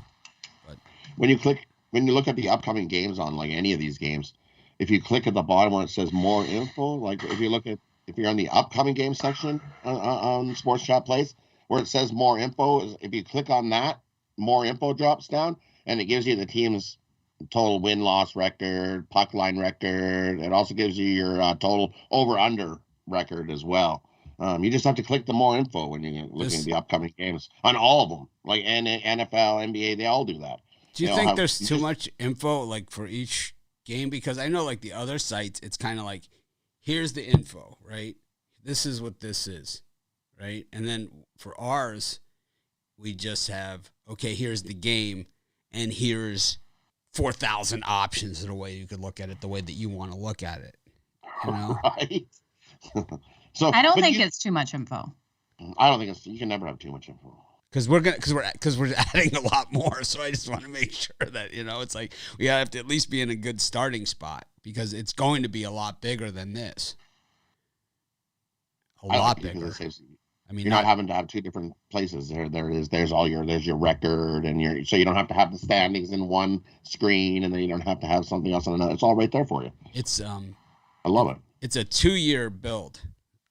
But when you look at the upcoming games on like any of these games, if you click at the bottom where it says more info, like if you're on the upcoming game section on Sports Chat Plays, where it says more info, if you click on that, more info drops down, and it gives you the team's total win-loss record, puck line record. It also gives you your total over-under record as well. You just have to click the more info when you're looking at the upcoming games on all of them, like NFL, NBA, they all do that. Do you think there's too much info like for each game? Because I know like the other sites, it's kind of like, here's the info, right? This is what this is, right? And then for ours, we just have, okay, here's the game, and here's 4,000 options in a way you could look at it the way that you want to look at it. You know? Right. So I don't think it's too much info. I don't think you can never have too much info. Because we're adding a lot more, so I just want to make sure that it's like we have to at least be in a good starting spot because it's going to be a lot bigger than this. A lot bigger. I mean, you're not having to have 2 different places. There it is. There's your record and so you don't have to have the standings in one screen, and then you don't have to have something else on another. It's all right there for you. It's I love it. It's a 2-year build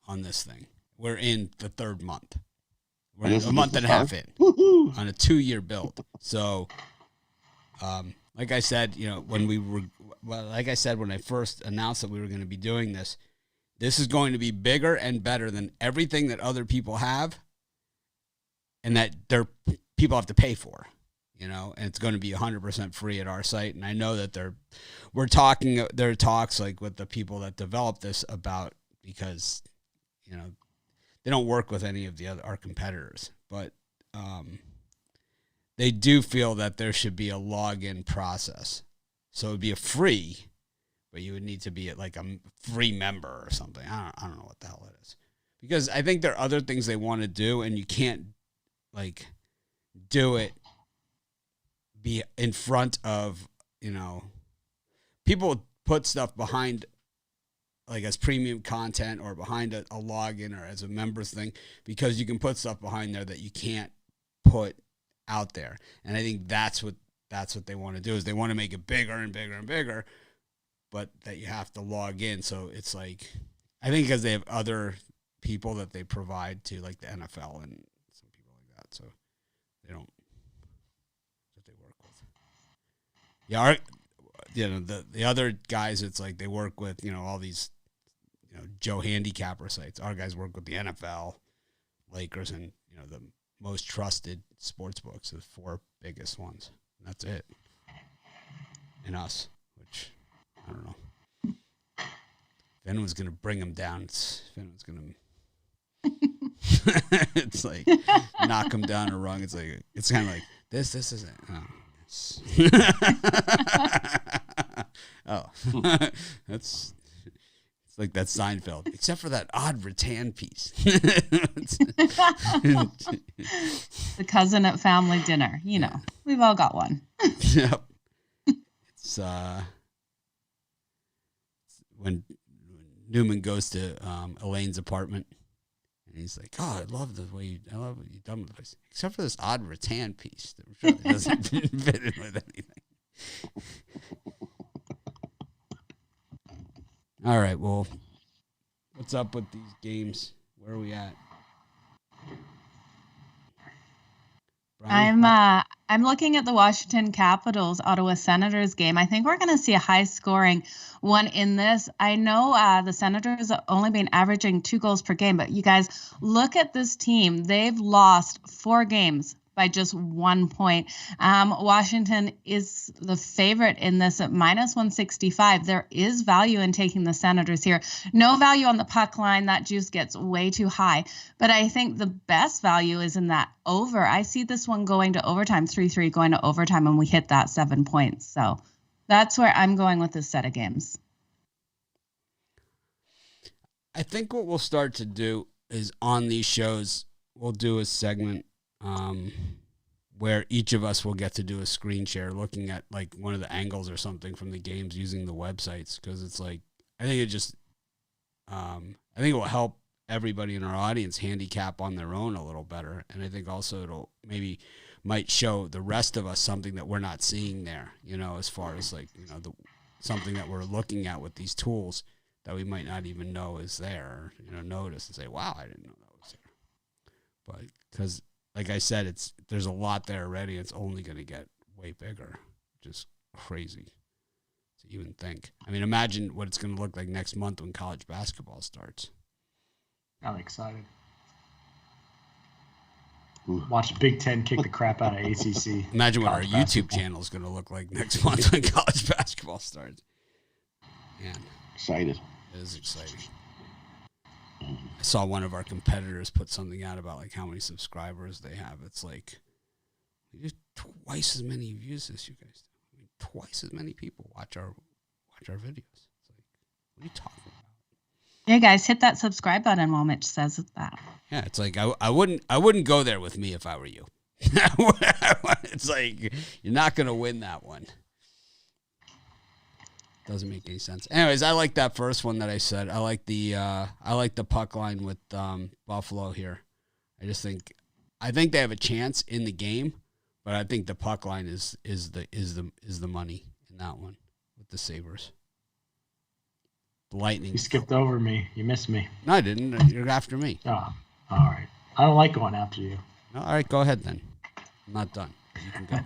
on this thing. we're in the third month. We're And this a is month just and a the half start? in Woohoo! on a 2-year build. So, like I said, when I first announced that we were going to be doing this, this is going to be bigger and better than everything that other people have, and that people have to pay for, and it's going to be 100% free at our site. And I know that there are talks like with the people that developed this about, because, they don't work with any of our competitors, but they do feel that there should be a login process. So it would be a free, but you would need to be like a free member or something. I don't know what the hell it is, because I think there are other things they want to do, and you can't like do it be in front of, people put stuff behind, like as premium content or behind a login or as a members thing, because you can put stuff behind there that you can't put out there. And I think that's what they want to do, is they want to make it bigger and bigger and bigger, but that you have to log in. So it's like, I think because they have other people that they provide to, like the NFL and some people like that. So they don't, that they work with. Yeah. The other guys, it's like they work with, all these, Joe handicapper sites. Our guys work with the NFL, Lakers, and, the most trusted sports books, the 4 biggest ones. And that's it. And us, which I don't know. If anyone's going to bring them down, if anyone's going to, it's like knock them down a rung. It's like, it's kind of like this isn't. Oh, it's like that Seinfeld, except for that odd rattan piece. The cousin at family dinner. We've all got one. Yep. It's when Newman goes to Elaine's apartment, and he's like, "Oh, I love what you've done with this, except for this odd rattan piece that really doesn't fit in with anything." All right, well, what's up with these games? Where are we at? Brian? I'm looking at the Washington Capitals Ottawa Senators game. I think we're going to see a high scoring one in this. I know the Senators have only been averaging 2 goals per game, but you guys look at this team. They've lost 4 games by just 1 point. Washington is the favorite in this at -165. There is value in taking the Senators here. No value on the puck line. That juice gets way too high. But I think the best value is in that over. I see this one going to overtime, 3-3 going to overtime, and we hit that 7 points. So that's where I'm going with this set of games. I think what we'll start to do is on these shows, we'll do a segment where each of us will get to do a screen share looking at like one of the angles or something from the games using the websites. Cause it's like, I think it will help everybody in our audience handicap on their own a little better. And I think also might show the rest of us something that we're not seeing there, as far as like, something that we're looking at with these tools that we might not even know is there, notice and say, wow, I didn't know that was there. But because, like I said, there's a lot there already. It's only going to get way bigger. Just crazy to even think. I mean, imagine what it's going to look like next month when college basketball starts. I'm excited. Watch Big Ten kick the crap out of ACC. Imagine what our YouTube channel is going to look like next month when college basketball starts. Man, Excited. it is exciting. I saw one of our competitors put something out about like how many subscribers they have. It's like we do twice as many views as you guys do. I mean, twice as many people watch our videos. It's like, what are you talking about? Yeah, guys, hit that subscribe button while Mitch says that. Yeah, it's like I wouldn't go there with me if I were you. It's like you're not gonna win that one. Doesn't make any sense. Anyways, I like that first one that I said. I like the puck line with Buffalo here. I think they have a chance in the game, but I think the puck line is the money in that one with the Sabres. The Lightning. You skipped over me. You missed me. No, I didn't. You're after me. Oh, all right. I don't like going after you. No, all right, go ahead then. I'm not done. You can go.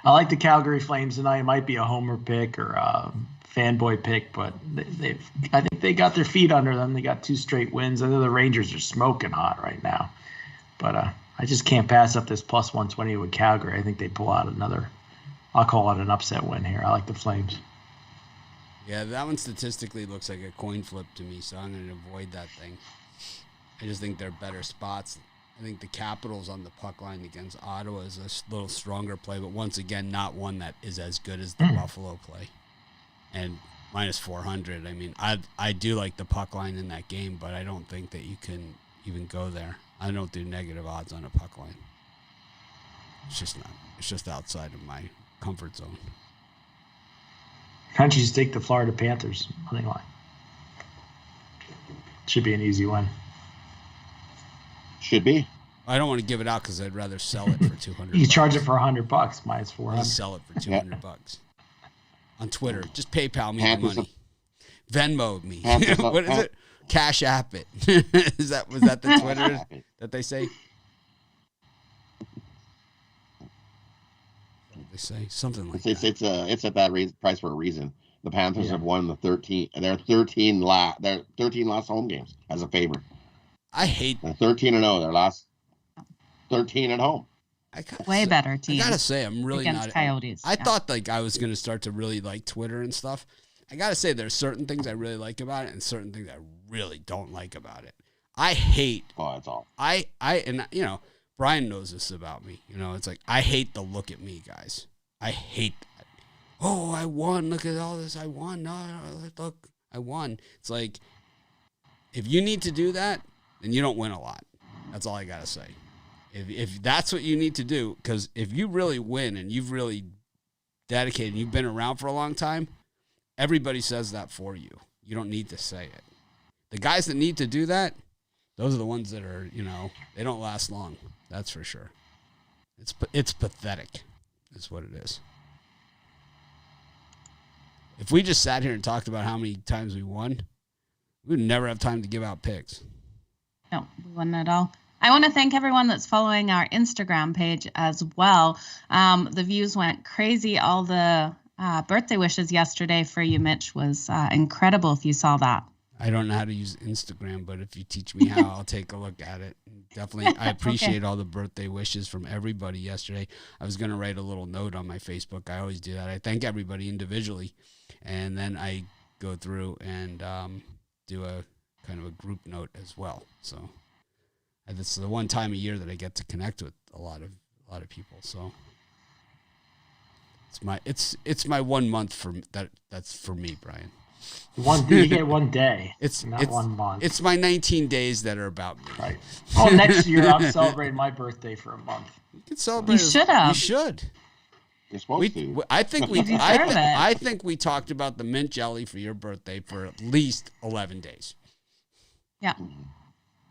I like the Calgary Flames tonight. It might be a homer pick or a fanboy pick, but I think they got their feet under them. They got 2 straight wins. I know the Rangers are smoking hot right now, but I just can't pass up this plus 120 with Calgary. I think they pull out another. I'll call it an upset win here. I like the Flames. Yeah, that one statistically looks like a coin flip to me, so I'm going to avoid that thing. I just think they're better spots. I think the Capitals on the puck line against Ottawa is a little stronger play, but once again, not one that is as good as the Buffalo play. And minus 400, I mean, I do like the puck line in that game, but I don't think that you can even go there. I don't do negative odds on a puck line. It's just not. It's just outside of my comfort zone. Why don't you just take the Florida Panthers money line? Should be an easy win. Should be. I don't want to give it out because I'd rather sell it for $200. You charge it for $100 minus I'll 400. sell it for $200 on Twitter. Just PayPal me Panthers the money. Venmo me. Panthers What is it? Cash App it. Was that the Twitter that they say? They say something like that. It's at that price for a reason. The Panthers have won the 13. Their 13 last home games as a favorite. I hate. They're 13-0. Their last 13 at home. Way better team. I gotta say, I'm really against not. Coyotes. I thought like I was gonna start to really like Twitter and stuff. I gotta say, there's certain things I really like about it, and certain things I really don't like about it. I hate. Oh, that's all. And you know, Brian knows this about me. You know, it's like I hate the look at me guys. I hate that. Oh, I won. Look at all this. I won. No, look, I won. It's like if you need to do that, then you don't win a lot. That's all I gotta say. If that's what you need to do, because if you really win and you've really dedicated and you've been around for a long time, everybody says that for you. You don't need to say it. The guys that need to do that, those are the ones that are, you know, they don't last long. That's for sure. It's pathetic is what it is. If we just sat here and talked about how many times we won, we would never have time to give out picks. No, we wouldn't at all. I want to thank everyone that's following our Instagram page as well. The views went crazy. All the birthday wishes yesterday for you, Mitch, was incredible if you saw that. I don't know how to use Instagram, but if you teach me how, I'll take a look at it. Definitely, I appreciate all the birthday wishes from everybody yesterday. I was going to write a little note on my Facebook. I always do that. I thank everybody individually, and then I go through and do a kind of a group note as well. So this is the one time a year that I get to connect with a lot of people. So it's my 1 month for that. That's for me, Brian. You get 1 day. It's not 1 month. It's my 19 days that are about me. Right. Oh, next year I'm celebrating my birthday for a month. You can celebrate. You should have. You should. You're supposed to. I think we. deserve I it. think we talked about the mint jelly for your birthday for at least 11 days. Yeah.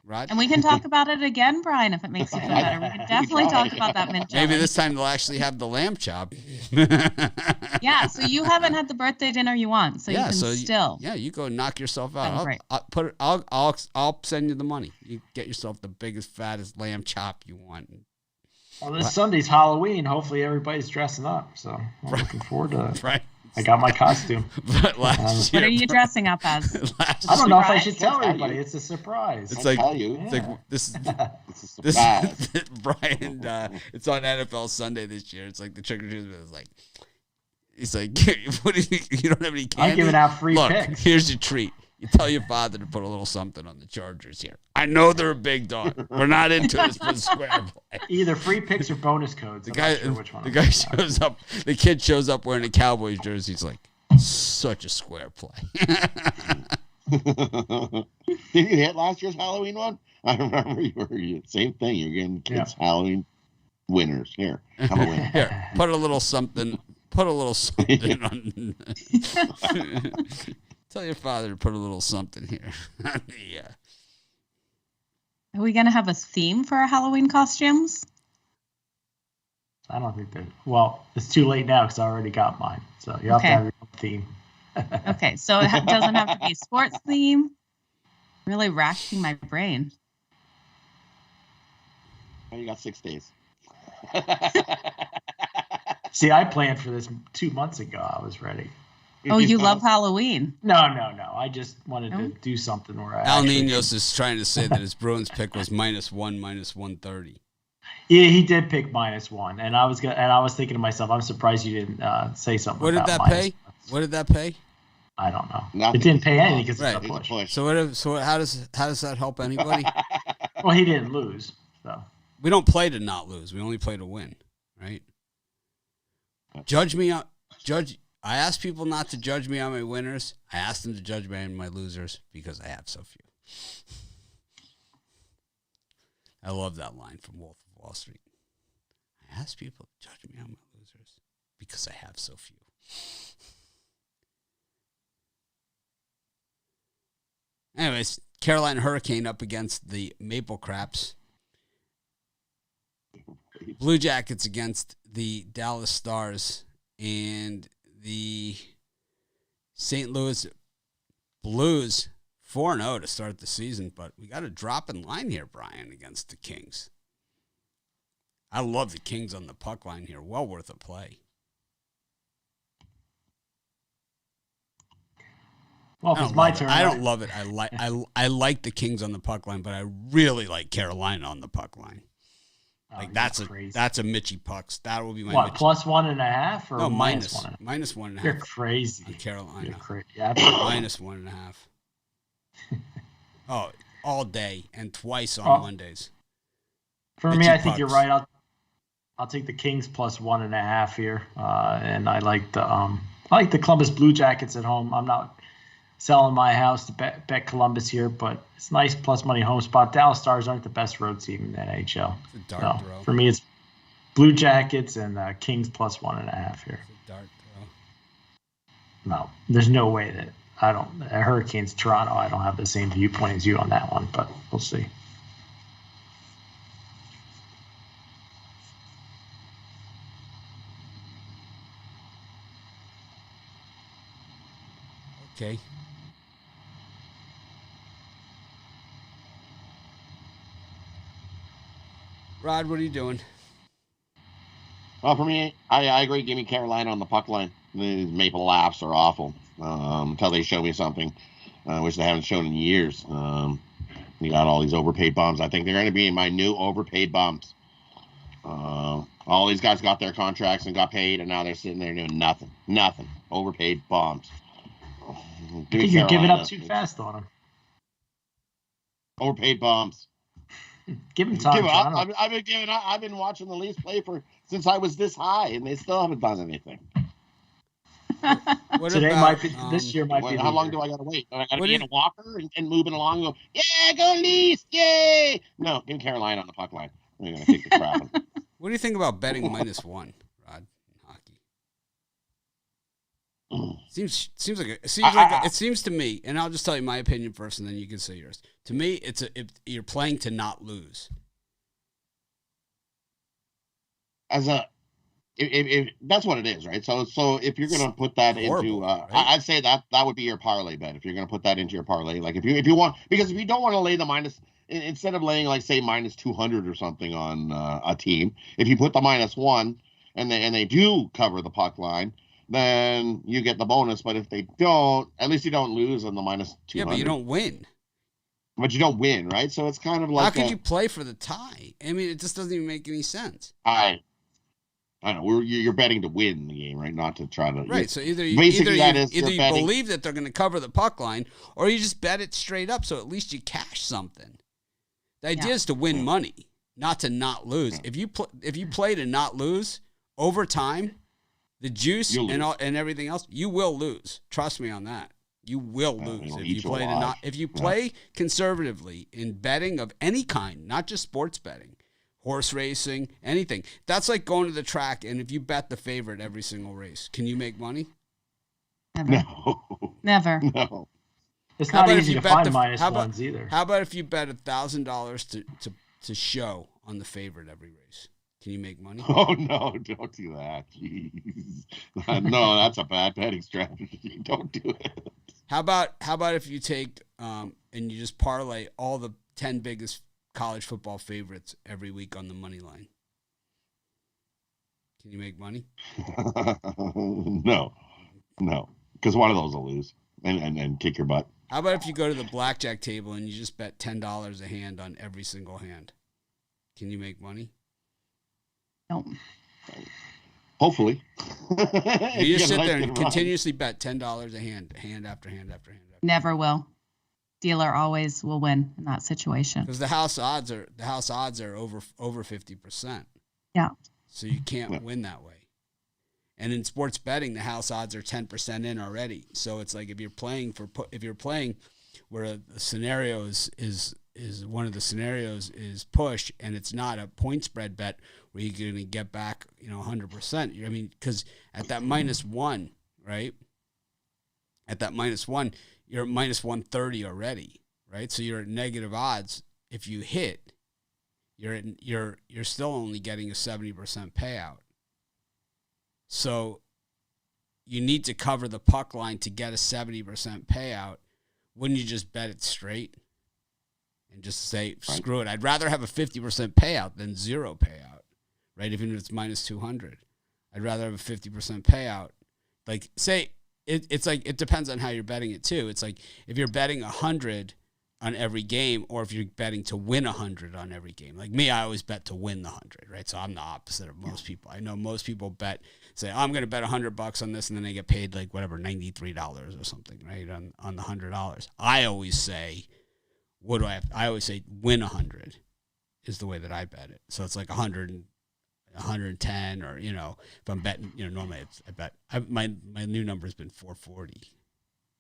Right. And we can talk about it again, Brian, if it makes you feel better. We can definitely talk about that mint jelly. Maybe this time they'll actually have the lamb chop. Yeah, so you haven't had the birthday dinner you want, so you can still. You go knock yourself out. Right. I'll send you the money. You get yourself the biggest, fattest lamb chop you want. Well, this Sunday's Halloween. Hopefully everybody's dressing up, so I'm looking forward to it. Right. I got my costume. But last year, What are you dressing up as? I don't know if I Surprise. should tell everybody. It's a surprise. It's like tell you. it's like this. It's a surprise. Brian, it's on NFL Sunday this year. It's like the trick or treat is like, he's like, what you don't have any candy? I'm giving out free Look, picks. here's your treat. You tell your father to put a little something on the Chargers here. I know they're a big dog. We're not into this for the square play. Either free picks or bonus codes. I'm not sure which one. The guy shows up. The kid shows up wearing a Cowboys jersey. He's like, such a square play. Did you hit last year's Halloween one? I remember you same thing. You're getting kids Halloween winners. Here, have a winner. Here, put a little something. Put a little something on. Tell your father to put a little something here. Yeah. Are we going to have a theme for our Halloween costumes? I don't think that. Well, it's too late now because I already got mine. So you have to have your own theme. Okay, so it doesn't have to be sports theme. Really racking my brain. Oh, you got 6 days. See, I planned for this 2 months ago. I was ready. Oh, you love Halloween. No. I just wanted to do something where I Al actually Ninos is trying to say that his Bruins pick was -1, -130. Yeah, he did pick -1, and I was thinking to myself, I'm surprised you didn't say something. What did about that pay? What did that pay? I don't know. Nothing. It didn't pay anything because Right. it's a push. So how does that help anybody? Well, he didn't lose, so. We don't play to not lose. We only play to win, right? I ask people not to judge me on my winners. I ask them to judge me on my losers because I have so few. I love that line from Wolf of Wall Street. I ask people to judge me on my losers because I have so few. Anyways, Carolina Hurricane up against the Maple Craps. Blue Jackets against the Dallas Stars, and the St. Louis Blues 4-0 to start the season, but we got a drop in line here, Brian, against the Kings. I love the Kings on the puck line here. Well worth a play. Well, if it's my turn. I don't love it. I like the Kings on the puck line, but I really like Carolina on the puck line. Like that's a Mitchie Pucks. That will be my what, Mitchie. +1.5 or no, minus -1.5. You're crazy. On Carolina. You're crazy. Yeah, -1.5. Oh, all day and twice on Mondays. For Mitchie me, I think Pucks. you're right. I'll take the Kings +1.5 here, and I like the Columbus Blue Jackets at home. I'm not selling my house to bet Columbus here, but it's nice plus money home spot. Dallas Stars aren't the best road team in the NHL. It's a dart throw. For me, it's Blue Jackets and Kings +1.5 here. It's a dart throw. No, there's no way that Hurricanes Toronto. I don't have the same viewpoint as you on that one, but we'll see. Okay. Rod, what are you doing? Well, for me, I agree. Give me Carolina on the puck line. The Maple Laughs are awful until they show me something, which they haven't shown in years. You got all these overpaid bums. I think they're going to be my new overpaid bums. All these guys got their contracts and got paid, and now they're sitting there doing nothing. Nothing. Overpaid bums. I think you're giving up too fast on them. Overpaid bums. Give them time. I've been watching the Leafs play since I was this high, and they still haven't done anything. This year might be. How long do I got to wait? I got to be in a walker and moving along and go, yeah, go Leafs, yay! No, give Carolina on the puck line. They're going to take the crap. What do you think about betting -1, Rod, in hockey? It seems to me, and I'll just tell you my opinion first, and then you can say yours. To me, you're playing to not lose. If that's what it is, right? So if you're going to put that into, right? I'd say that would be your parlay bet. If you're going to put that into your parlay, like if you want, because if you don't want to lay the minus, instead of laying like say -200 or something on a team, if you put the -1 and they do cover the puck line, then you get the bonus. But if they don't, at least you don't lose on the -200. Yeah, but you don't win. But you don't win, right? So it's kind of like, how could you play for the tie? I mean, it just doesn't even make any sense. I know you're betting to win the game, right? Not to try to. Right. So either you believe that they're going to cover the puck line, or you just bet it straight up. So at least you cash something. The idea is to win money, not to not lose. If you play to not lose over time, the juice and everything else, you will lose. Trust me on that. You will lose if you play conservatively in betting of any kind, not just sports betting, horse racing, anything. That's like going to the track, and if you bet the favorite every single race, can you make money? Never. No. Never. No. It's not easy to find -1s either. How about if you bet $1,000 to show on the favorite every race? Can you make money? Oh no, don't do that. Jeez. No, that's a bad betting strategy. Don't do it. How about if you take and you just parlay all the 10 biggest college football favorites every week on the money line? Can you make money? No. Because one of those will lose and kick your butt. How about if you go to the blackjack table and you just bet $10 a hand on every single hand? Can you make money? Nope. Hopefully. You just sit there and continuously bet $10 a hand after hand after hand. Never will. Dealer always will win in that situation. Because the house odds are over 50%. Yeah. So you can't win that way. And in sports betting, the house odds are 10% in already. So it's like if you're playing where the scenario is one of the scenarios is push, and it's not a point spread bet where you're going to get back 100%. I mean, because at that -1, right? At that -1, you're at -130 already, right? So you're at negative odds. If you hit, you're still only getting a 70% payout. So you need to cover the puck line to get a 70% payout. Wouldn't you just bet it straight and just say, screw it? I'd rather have a 50% payout than zero payout, right? Even if it's -200, I'd rather have a 50% payout. Like, say, it's like, it depends on how you're betting it too. It's like if you're betting 100 on every game, or if you're betting to win 100 on every game. Like me, I always bet to win the 100, right? So I'm the opposite of most people. I know most people say, I'm going to bet $100 on this, and then they get paid like whatever, $93 or something, right? On the $100. I always say, what do I have? I always say win 100 is the way that I bet it. So it's like 100 and 110, or, if I'm betting, normally my new number has been 440,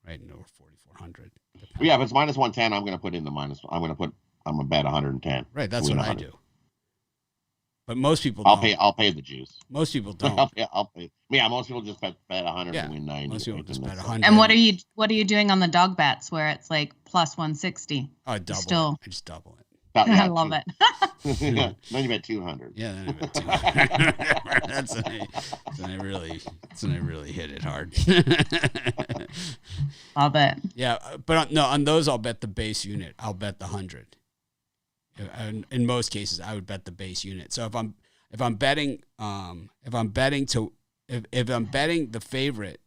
right? And over 4,400. Yeah, if it's -110, I'm going to put in I'm going to bet 110. Right, that's what 100. I do. But most people don't. I'll pay the juice. Most people don't. I'll pay. Yeah, most people just bet 100 and win 90. Most people just bet 100. And what are you doing on the dog bets where it's like +160? Oh, double it. I just double it. I love it. Then you bet 200. Yeah, then I bet 200. That's when I really hit it hard. Love it. Yeah, but on those I'll bet the base unit. I'll bet the 100. In most cases, I would bet the base unit. So if I'm betting the favorite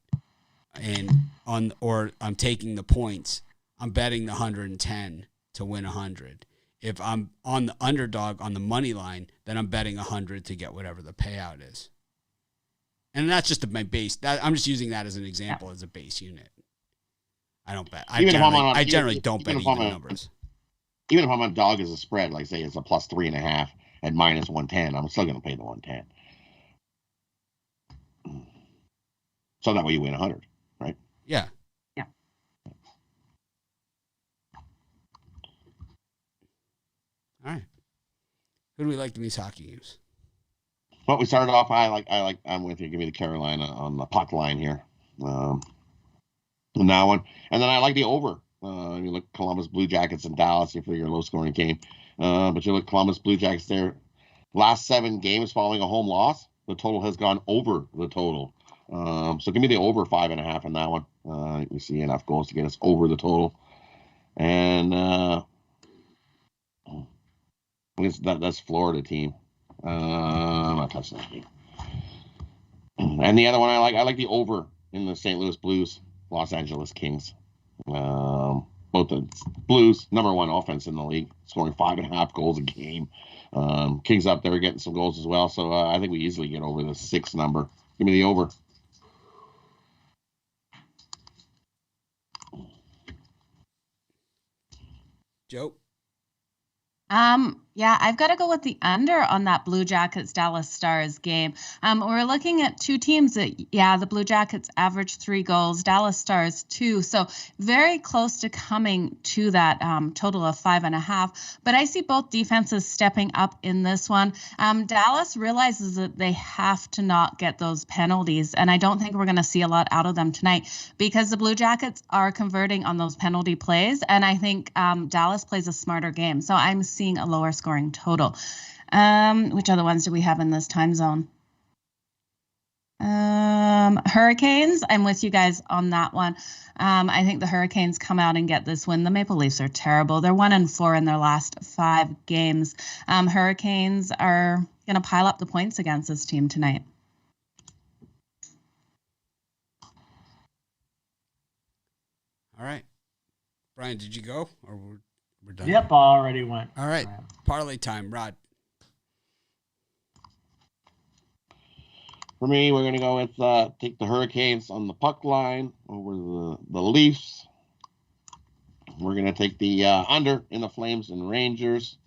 or I'm taking the points, I'm betting the 110 to win 100. If I'm on the underdog on the money line, then I'm betting 100 to get whatever the payout is. And that's just my base. I'm just using that as an example as a base unit. I don't bet. I generally don't bet even numbers. Even if I'm on dog as a spread, like say it's a +3.5 at -110, I'm still going to pay the 110. So that way you win 100, right? Yeah. Yeah. All right. Who do we like in these hockey games? Well, we started off. I'm with you. Give me the Carolina on the puck line here. On that one, and then I like the over. You look Columbus Blue Jackets and Dallas. You figure a low-scoring game, but you look Columbus Blue Jackets there. Last 7 games following a home loss, the total has gone over the total. So give me the over 5.5 on that one. You see enough goals to get us over the total, and I guess that's Florida team. I'm not touching that game. And the other one I like the over in the St. Louis Blues, Los Angeles Kings. Both the Blues, #1 offense in the league, scoring 5.5 goals a game. Kings up there getting some goals as well. So I think we easily get over the 6 number. Give me the over. Joe? Yeah, I've got to go with the under on that Blue Jackets Dallas Stars game. We're looking at two teams that, the Blue Jackets average 3 goals, Dallas Stars 2. So very close to coming to that total of 5.5. But I see both defenses stepping up in this one. Dallas realizes that they have to not get those penalties. And I don't think we're going to see a lot out of them tonight because the Blue Jackets are converting on those penalty plays. And I think Dallas plays a smarter game. So I'm seeing a lower scoring total. Which other ones do we have in this time zone? Hurricanes. I'm with you guys on that one. I think the Hurricanes come out and get this win. The Maple Leafs are terrible. They're 1-4 in their last 5 games. Hurricanes are going to pile up the points against this team tonight. All right. Brian, did you go? Or we're done? Yep, I already went. All right. Parlay time. Rod. For me, we're going to go with take the Hurricanes on the puck line over the Leafs. We're going to take the under in the Flames and Rangers.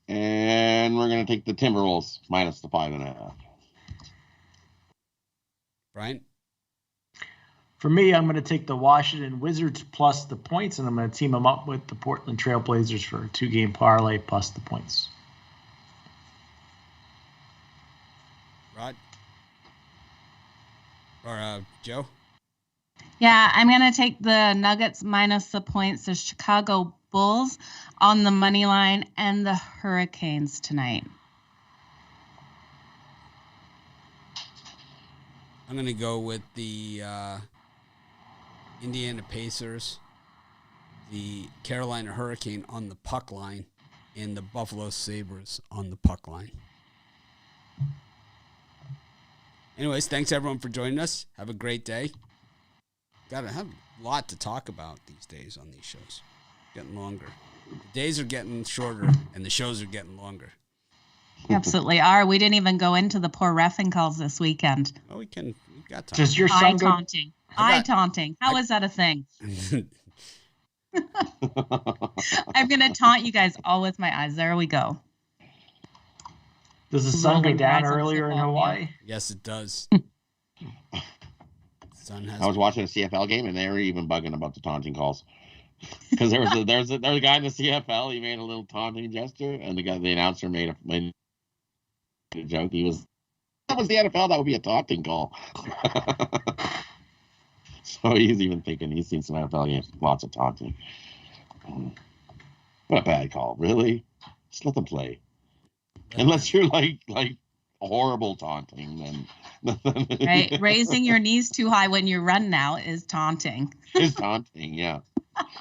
And we're going to take the Timberwolves minus the 5.5. Brian? For me, I'm going to take the Washington Wizards plus the points, and I'm going to team them up with the Portland Trail Blazers for a 2-game parlay plus the points. Rod? Or Joe? Yeah, I'm going to take the Nuggets minus the points, the Chicago Bulls on the money line, and the Hurricanes tonight. I'm going to go with the Indiana Pacers, the Carolina Hurricane on the puck line, and the Buffalo Sabres on the puck line. Anyways, thanks everyone for joining us. Have a great day. Gotta have a lot to talk about these days on these shows. Getting longer. The days are getting shorter and the shows are getting longer. Absolutely are. We didn't even go into the poor reffing calls this weekend. Oh, we got time. Does your Eye son go? taunting. Eye taunting. How is that a thing? I'm going to taunt you guys all with my eyes. There we go. Does the sun go Rolling down eyes on earlier in football Hawaii? Yes, it does. Sun has I was watching a CFL game, and they were even bugging about the taunting calls. Because there was a guy in the CFL. He made a little taunting gesture, and the announcer made a joke. That was the NFL. That would be a taunting call. So he's even thinking he's seen some NFL games, lots of taunting. What a bad call, really. Just let them play. Unless you're like horrible taunting, then Right? Raising your knees too high when you run now is taunting. is taunting. Yeah.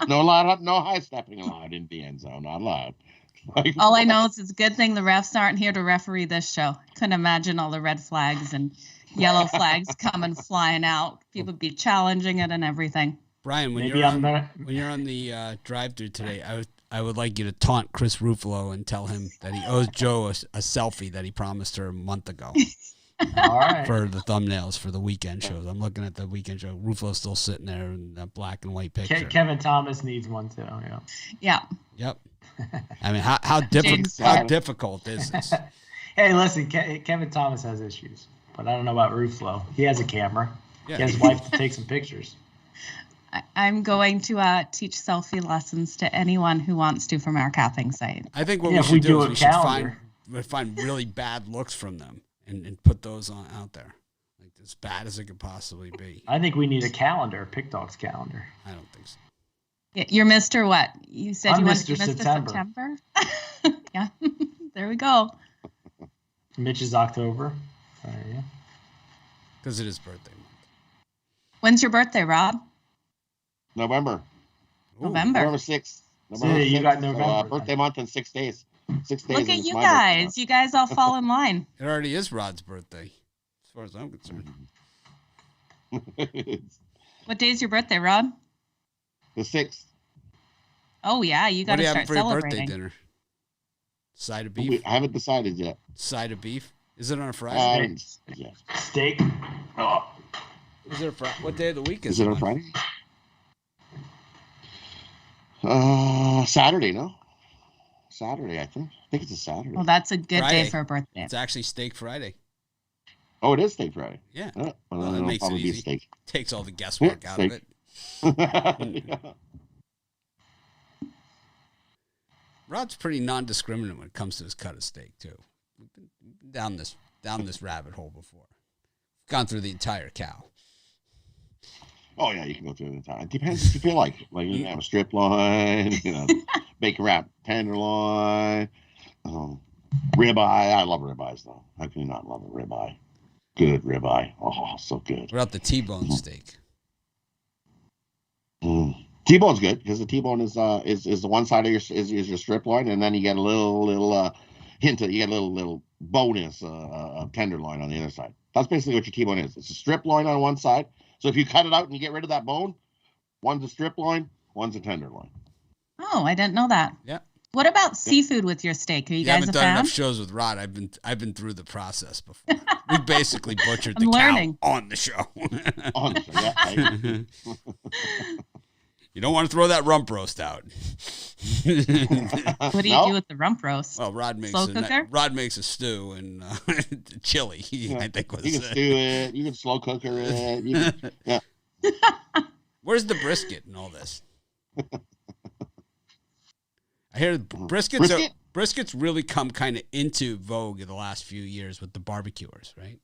No high stepping allowed in the end zone. Not allowed. Like, All I know is it's a good thing the refs aren't here to referee this show. Couldn't imagine all the red flags and yellow flags coming flying out. People be challenging it and everything. Brian, when you're on the drive-through today, I would like you to taunt Chris Ruffalo and tell him that he owes Joe a selfie that he promised her a month ago. All right. For the thumbnails for the weekend shows. I'm looking at the weekend show. Ruffalo's still sitting there in that black and white picture. Kevin Thomas needs one too. Yeah. Yeah. Yep. I mean, how difficult is this? Hey, listen, Kevin Thomas has issues, but I don't know about Ruffalo. He has a camera. Yeah. He has a wife to take some pictures. I'm going to teach selfie lessons to anyone who wants to from our capping site. I think what we should do is we should find really bad looks from them and put those out there. Like as bad as it could possibly be. I think we need a calendar, a Pick Dogs calendar. I don't think so. You're Mr. What? You said you wanted to Mr. be Mr. September? Yeah. There we go. Mitch is October. Yeah. Because it is birthday month. When's your birthday, Rob? November. November 6th. You got November. Birthday month in 6 days. 6 days. Look at you guys. You guys all fall in line. It already is Rod's birthday, as far as I'm concerned. What day is your birthday, Rob? The 6th. Oh, yeah. You got to start What do you have for your celebrating. birthday dinner? Side of beef? I haven't decided yet. Side of beef? Is it on a Friday? Yeah. Steak. Oh. Is it a Friday? What day of the week Is it on Friday? Saturday, no? Saturday, I think. I think it's a Saturday. Well, that's a good Friday. day for a birthday. It's actually Steak Friday. Oh, it is Steak Friday. Yeah. Well, that makes it easy. Steak. Takes all the guesswork out of it. Yeah. Rod's pretty non-discriminate when it comes to his cut of steak too. We've been down this rabbit hole before. Gone through the entire cow. Oh yeah, you can go through the entire. It depends if you feel like you can have a strip loin, bacon wrap tenderloin. Ribeye. I love ribeyes, though. How can you not love a ribeye? Good ribeye. Oh, so good. What about the T-bone steak? T-bone's good because the T-bone is the one side of your strip loin, and then you get a little hint of, you get a little bonus of tenderloin on the other side. That's basically what your T-bone is. It's a strip loin on one side. So if you cut it out and you get rid of that bone, one's a strip loin, one's a tenderloin. Oh, I didn't know that. Yeah. What about seafood with your steak? Are you guys haven't a done fan? enough shows with Rod. I've been through the process before. We basically butchered the I'm cow learning. on the show. On the show, yeah. You don't want to throw that rump roast out. What do you No? do with the rump roast? Well, Rod makes Slow cooker? Rod makes a stew and chili. I think was You can stew it. You can slow cooker it. You can, yeah. Where's the brisket in all this? I hear briskets really come kind of into vogue in the last few years with the barbecuers, right?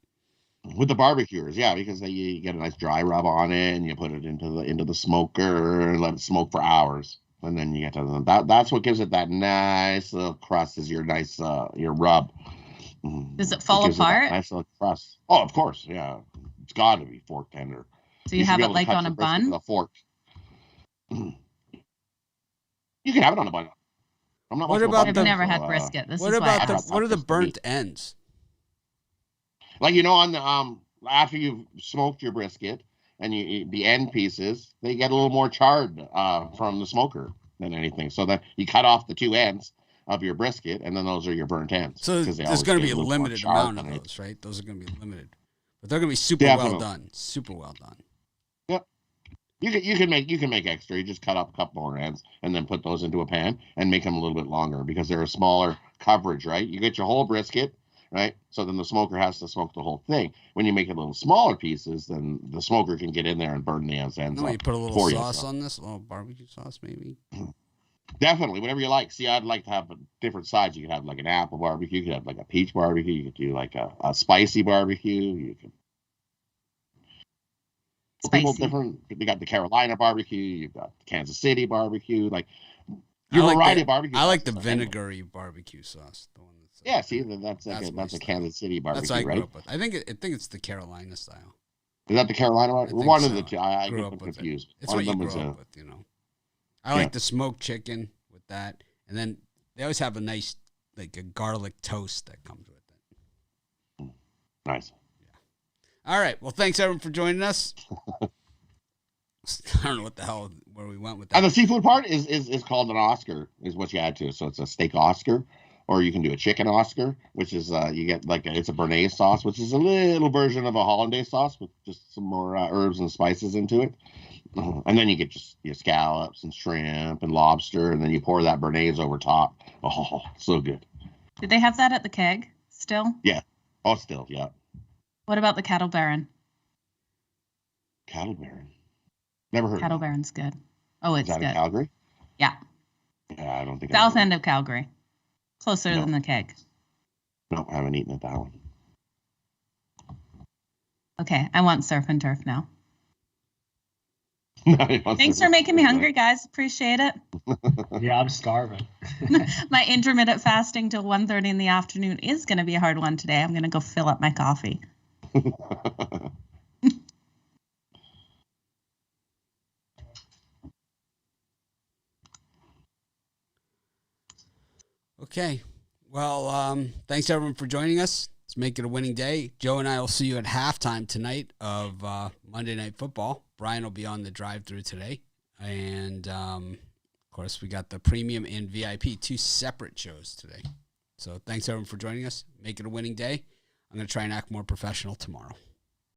With the barbecuers, yeah, because you get a nice dry rub on it, and you put it into the smoker and let it smoke for hours, and then you get to that's what gives it that nice little crust. Is your nice your rub. Does it fall apart? Nice little crust. Oh, of course, yeah. It's got to be fork tender. So you have should be it able to like cut on your a brisket bun? with a fork. You can have it on a bun. I'm not What much of a about bun I've the- guy, never so, had brisket. This What is why I about asked. what are the Just burnt ends? like on the after you've smoked your brisket and the end pieces, they get a little more charred from the smoker than anything. So that you cut off the two ends of your brisket, and then those are your burnt ends. So 'cause they there's always going to get be a little more limited charred amount of than those, right? Those are going to be limited, but they're going to be super Definitely. well done. Super well done. Yep. You can make extra. You just cut up a couple more ends and then put those into a pan and make them a little bit longer because they're a smaller coverage, right? You get your whole brisket, right? So then the smoker has to smoke the whole thing. When you make it little smaller pieces, then the smoker can get in there and burn the ends No, up you put a little for you, sauce so. on this, a little barbecue sauce, maybe. Definitely, whatever you like. See, I'd like to have different sides. You could have like an apple barbecue. You could have like a peach barbecue. You could do like a spicy barbecue. You could. People Spicy. different. You got the Carolina barbecue. You've got the Kansas City barbecue. Like I your like variety the, of barbecue. I like the sauces, anyway. vinegary barbecue sauce. The one that's Yeah, see, that's That's my a style. Kansas City that's barbecue, what I grew right? up with. I think it's the Carolina style. Is that the Carolina one? think One so. of the two. I Grew get up them with it. confused. It's One what of you them grew is up with, I like the smoked chicken with that, and then they always have a nice like a garlic toast that comes with it. nice. All right. Well, thanks everyone for joining us. I don't know what the hell where we went with that. And the seafood part is called an Oscar, is what you add to it. So it's a steak Oscar, or you can do a chicken Oscar, which is you get like it's a béarnaise sauce, which is a little version of a hollandaise sauce with just some more herbs and spices into it. And then you get just your scallops and shrimp and lobster, and then you pour that béarnaise over top. Oh, so good. Did they have that at the keg still? Yeah. Oh, still, yeah. What about the Cattle Baron? Cattle Baron. Never heard Cattle of that. Baron's good. Oh, Is it's that in good. Calgary? Yeah. Yeah, I don't think South I end of Calgary. Closer No. than the keg. No, I haven't eaten at that one. Okay, I want surf and turf now. No, Thanks for making me hungry, guys. Appreciate it. Yeah, I'm starving. My intermittent fasting till 1:30 in the afternoon is going to be a hard one today. I'm going to go fill up my coffee. Okay. Well, thanks everyone for joining us. Let's make it a winning day. Joe and I will see you at halftime tonight of Monday Night Football. Brian will be on the drive-through today. And, of course, we got the premium and VIP, 2 separate shows today. So thanks everyone for joining us. Make it a winning day. I'm going to try and act more professional tomorrow.